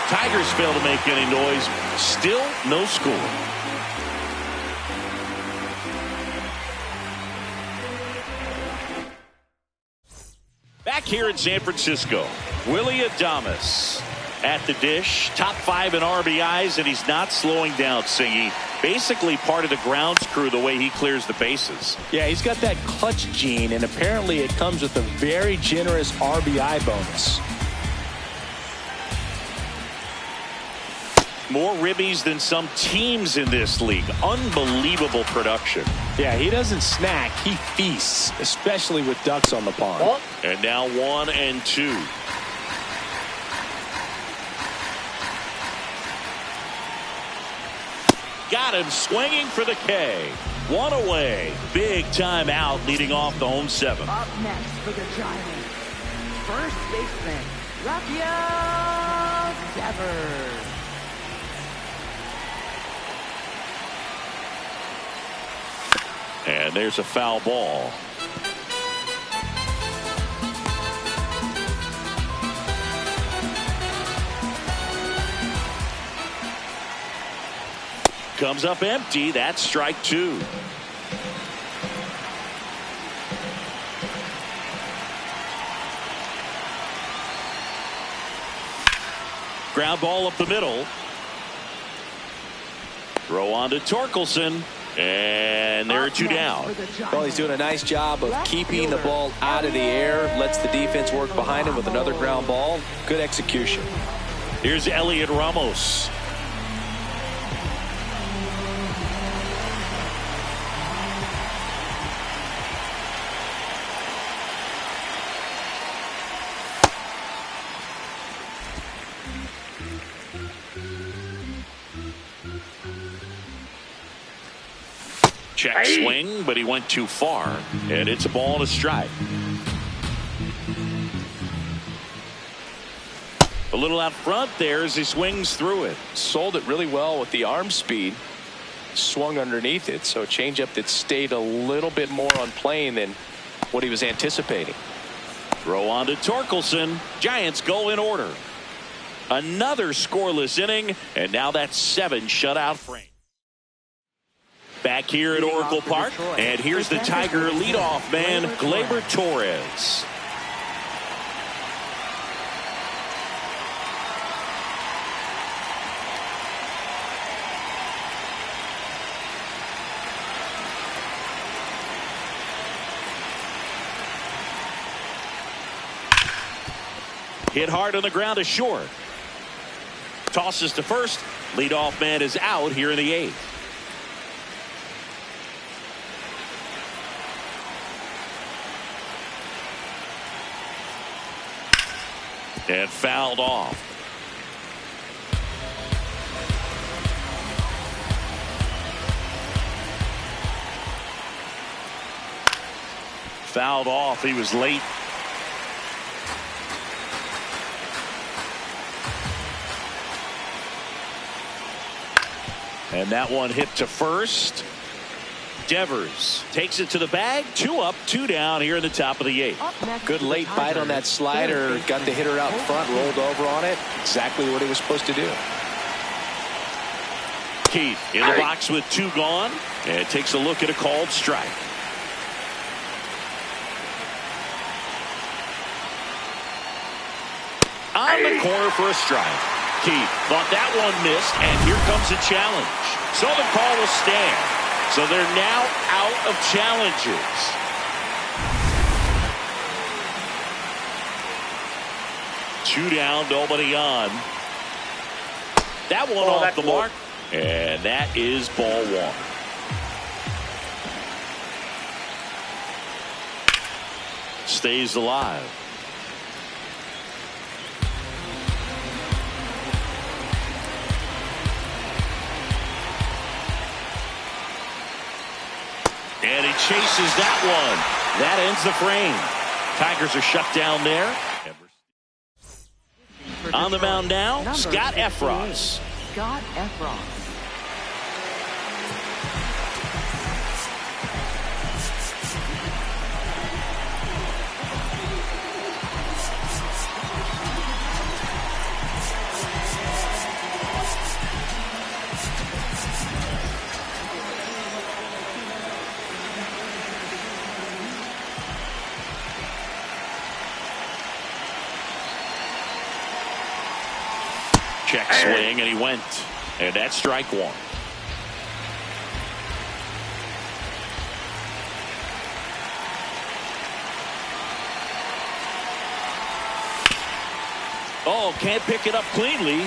Tigers fail to make any noise. Still no score. Back here in San Francisco, Willie Adames at the dish. Top 5 in RBIs, and he's not slowing down, Singy. Basically part of the grounds crew the way he clears the bases. Yeah, he's got that clutch gene, and apparently it comes with a very generous RBI bonus. More ribbies than some teams in this league. Unbelievable production. Yeah, he doesn't snack, he feasts, especially with ducks on the pond. Oh. And now 1-2. Got him swinging for the K. One away. Big time out leading off the home 7th. Up next for the Giants, first baseman, Rafael Devers. And there's a foul ball. Comes up empty. That's strike 2. Ground ball up the middle. Throw on to Torkelson. And there are 2 down. Well, he's doing a nice job of keeping the ball out of the air. Lets the defense work behind him with another ground ball. Good execution. Here's Elliot Ramos. Check swing, but he went too far, and it's a ball and a strike. A little out front there as he swings through it. Sold it really well with the arm speed. Swung underneath it, so a changeup that stayed a little bit more on plane than what he was anticipating. Throw on to Torkelson. Giants go in order. Another scoreless inning, and now that's 7 shutout frames. Back here at Oracle Park, and here's the Tiger leadoff man, Gleyber Torres. Hit hard on the ground to short. Tosses to first. Leadoff man is out here in the 8th. And fouled off. Fouled off. He was late. And that one hit to first. Devers takes it to the bag. 2 up, 2 down here in the top of the 8th. Good late bite on that slider. Got the hitter out in front, rolled over on it. Exactly what he was supposed to do. Keith in the box with 2 gone, and takes a look at a called strike. On the corner for a strike. Keith thought that one missed, and here comes a challenge. So the call will stand. So they're now out of challenges. Two down, nobody on. That one off the mark. And that is ball 1. Stays alive. And he chases that one. That ends the frame. Tigers are shut down there. For for On the Detroit, mound now, number Scott 68, Efros. Scott Efros. Check swing, and he went. And that's strike one. Oh, can't pick it up cleanly.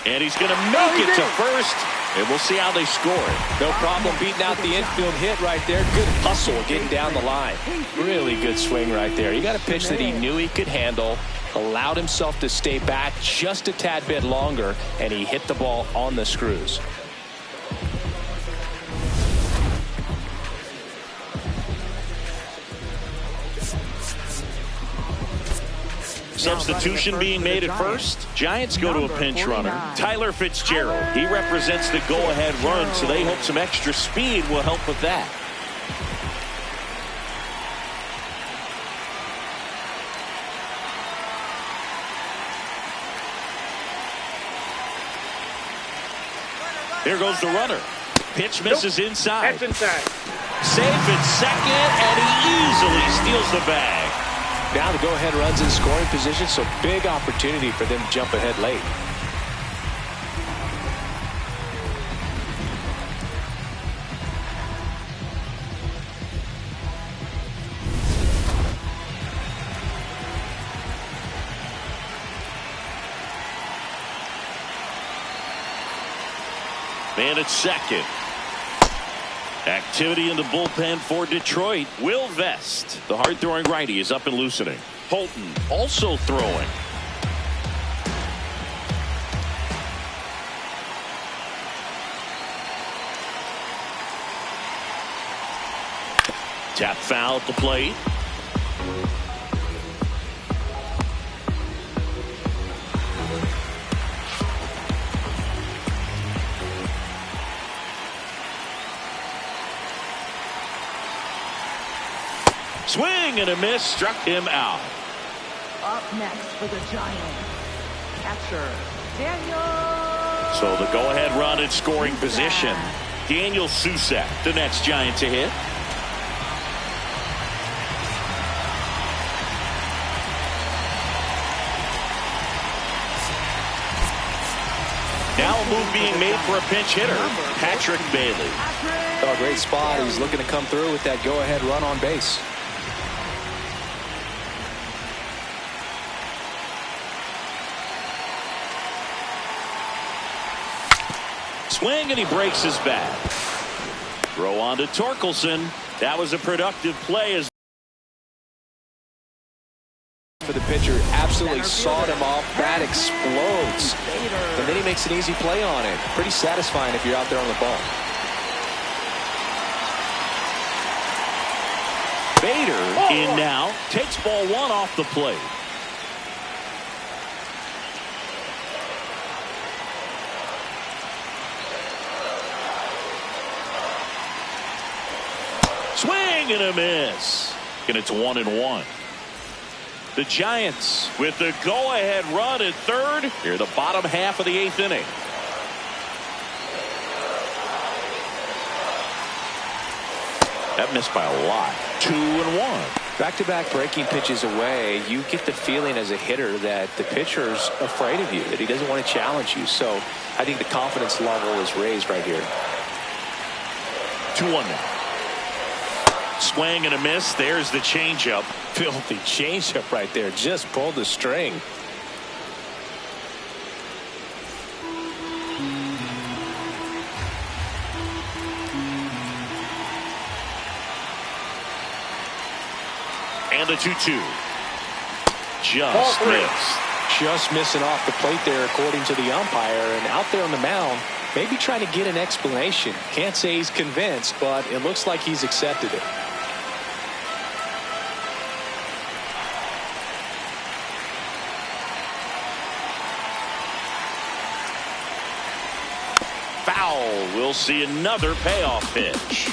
And he's going to make it to first. And we'll see how they score it. No problem beating out the infield hit right there. Good hustle getting down the line. Really good swing right there. You got a pitch that he knew he could handle, allowed himself to stay back just a tad bit longer, and he hit the ball on the screws. Substitution being made at first. Giants go to a pinch runner. Tyler Fitzgerald. He represents the go-ahead run, so they hope some extra speed will help with that. Here goes the runner. Pitch misses inside. That's inside. Safe at second, and he easily steals the bag. Now the go-ahead runs in scoring position, so big opportunity for them to jump ahead late. Man at second. Activity in the bullpen for Detroit. Will Vest, the hard-throwing righty, is up and loosening. Holton also throwing. Tap foul at the plate. Swing and a miss, struck him out. Up next for the Giants, catcher Daniel. So the go-ahead run in scoring position. Daniel Susak, the next Giant to hit. Now a move being made for a pinch hitter, Patrick Bailey. Oh, great spot. He's looking to come through with that go-ahead run on base. Swing, and he breaks his bat. Throw on to Torkelson. That was a productive play as for the pitcher. Absolutely sawed him off. Bat explodes. And then he makes an easy play on it. Pretty satisfying if you're out there on the ball. Bader in now. Takes ball one off the plate. Swing and a miss. And it's 1-1. The Giants with the go-ahead run at third. Here the bottom half of the 8th inning. That missed by a lot. 2-1. Back-to-back breaking pitches away, you get the feeling as a hitter that the pitcher's afraid of you, that he doesn't want to challenge you. So I think the confidence level is raised right here. 2-1 now. Swing and a miss. There's the changeup. Filthy changeup right there. Just pulled the string. And the 2-2. Just missed. Just missing off the plate there, according to the umpire. And out there on the mound, maybe trying to get an explanation. Can't say he's convinced, but it looks like he's accepted it. foul. We'll see another payoff pitch.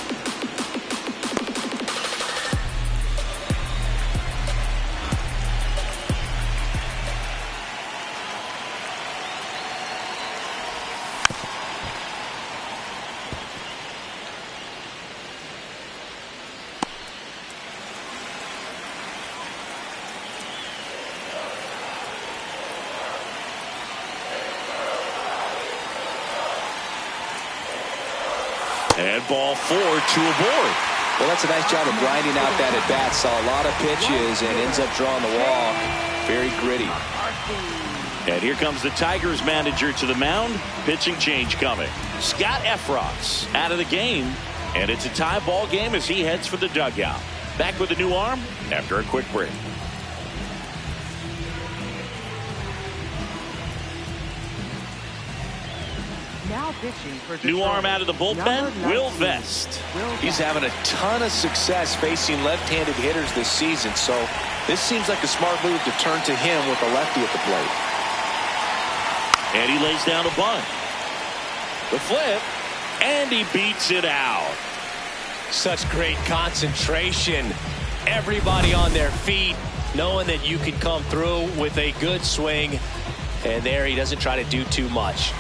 And ball 4, 2 aboard. Well, that's a nice job of grinding out that at bat. Saw a lot of pitches and ends up drawing the walk. Very gritty. And here comes the Tigers manager to the mound. Pitching change coming. Scott Efros out of the game. And it's a tie ball game as he heads for the dugout. Back with a new arm after a quick break. Now pitching for New Detroit, arm out of the bullpen, Will Vest. He's having a ton of success facing left-handed hitters this season, so this seems like a smart move to turn to him with a lefty at the plate. And he lays down a bunt. The flip, and he beats it out. Such great concentration. Everybody on their feet, knowing that you can come through with a good swing. And there he doesn't try to do too much.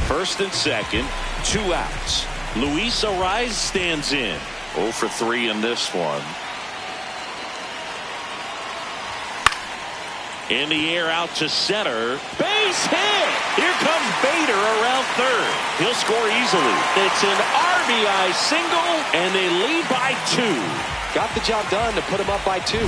First and second, 2 outs. Luis Ariz stands in. 0 for 3 in this one. In the air out to center. Base hit! Here comes Bader around third. He'll score easily. It's an RBI single, and they lead by 2. Got the job done to put him up by 2.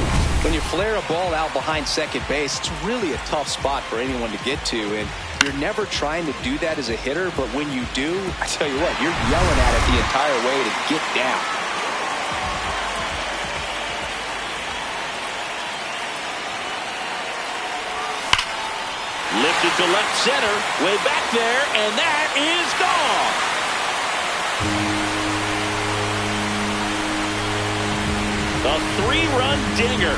When you flare a ball out behind second base, it's really a tough spot for anyone to get to, and you're never trying to do that as a hitter, but when you do, I tell you what, you're yelling at it the entire way to get down. Lifted to left center, way back there, and that is gone. A 3-run dinger.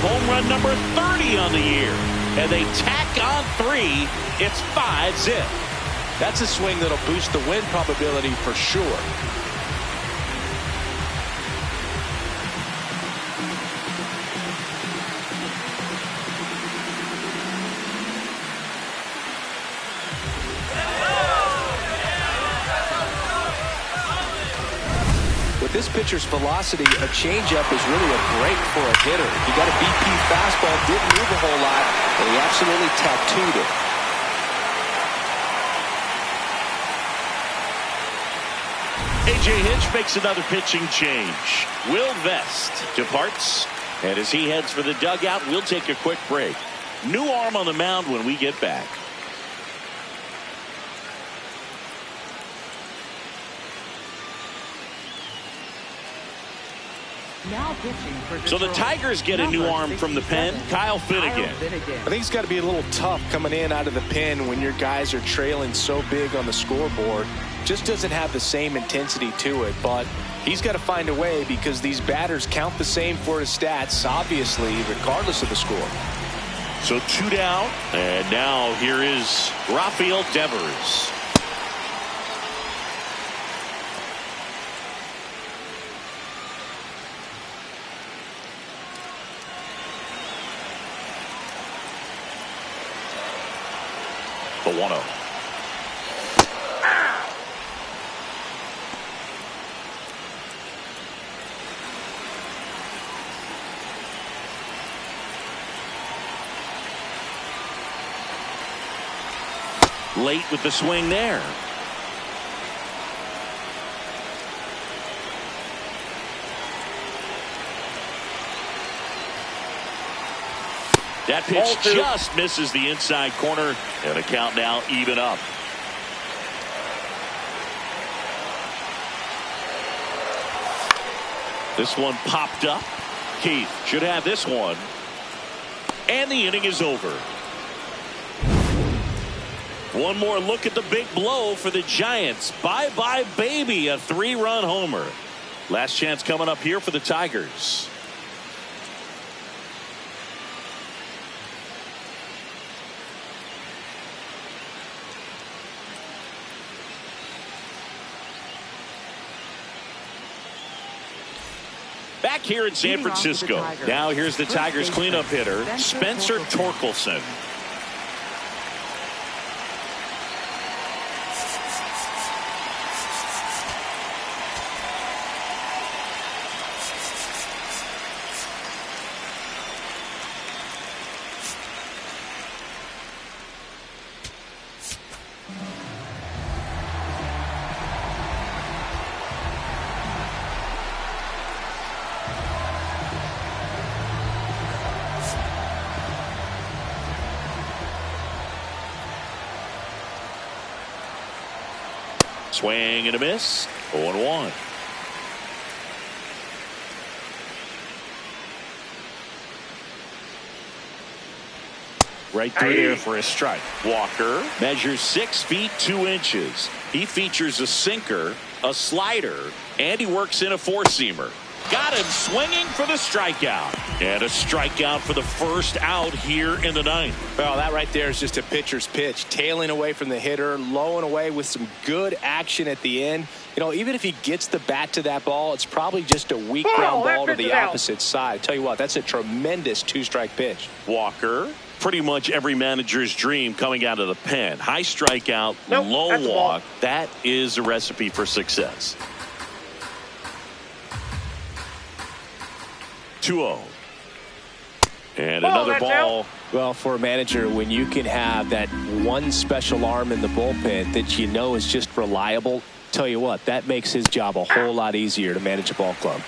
Home run number 30 on the year. And they tack on 3. It's 5-zip. That's a swing that'll boost the win probability for sure. With this pitcher's velocity, a changeup is really a break for a hitter. He got a BP fastball, didn't move a whole lot, and he absolutely tattooed it. A.J. Hinch makes another pitching change. Will Vest departs, and as he heads for the dugout, we'll take a quick break. New arm on the mound when we get back. Now pitching for So the Tigers get a new arm from the pen, Kyle Finnegan. I think it's got to be a little tough coming in out of the pen when your guys are trailing so big on the scoreboard. Just doesn't have the same intensity to it, but he's got to find a way because these batters count the same for his stats, obviously, regardless of the score. So 2 down, and now here is Rafael Devers. The 1-0. Late with the swing there. That pitch just misses the inside corner, and the count now even up. This one popped up. Keith should have this one. And the inning is over. One more look at the big blow for the Giants. Bye-bye, baby, a 3-run homer. Last chance coming up here for the Tigers. back here in San Francisco. Now here's the Tigers cleanup hitter, Spencer Torkelson. Swing and a miss. 0-1. Right through there for a strike. Walker measures 6 feet 2 inches. He features a sinker, a slider, and he works in a four-seamer. Got him swinging for the strikeout. And a strikeout for the first out here in the ninth. Well, that right there is just a pitcher's pitch. Tailing away from the hitter, low and away with some good action at the end. You know, even if he gets the bat to that ball, it's probably just a weak ground ball to the opposite side. Tell you what, that's a tremendous 2-strike pitch. Walker, pretty much every manager's dream coming out of the pen. High strikeout, low walk. That is a recipe for success. 2-0. And another ball. Well, for a manager, when you can have that one special arm in the bullpen that you know is just reliable, tell you what, that makes his job a whole lot easier to manage a ball club.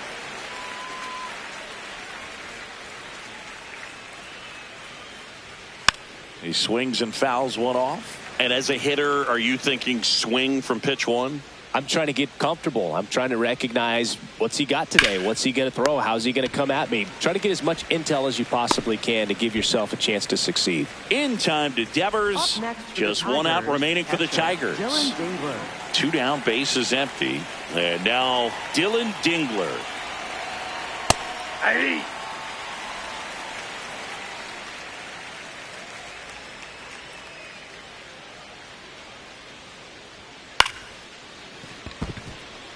He swings and fouls one off. And as a hitter, are you thinking swing from pitch one? I'm trying to get comfortable. I'm trying to recognize what's he got today. What's he going to throw? How's he going to come at me? Try to get as much intel as you possibly can to give yourself a chance to succeed. In time to Devers. Just one out remaining for the Tigers. 2 down, bases empty. And now Dylan Dingler. Hey.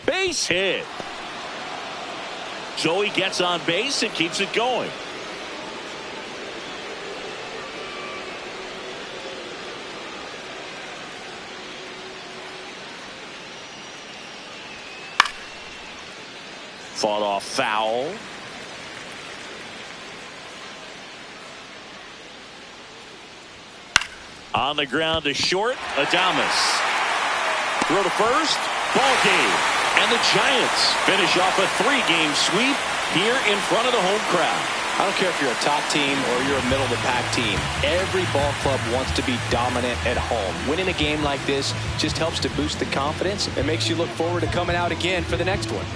Base hit. So he gets on base and keeps it going. Fought off foul. On the ground to short. Adames. Throw to first. Ball game. And the Giants finish off a 3-game sweep here in front of the home crowd. I don't care if you're a top team or you're a middle-of-the-pack team. Every ball club wants to be dominant at home. Winning a game like this just helps to boost the confidence and makes you look forward to coming out again for the next one.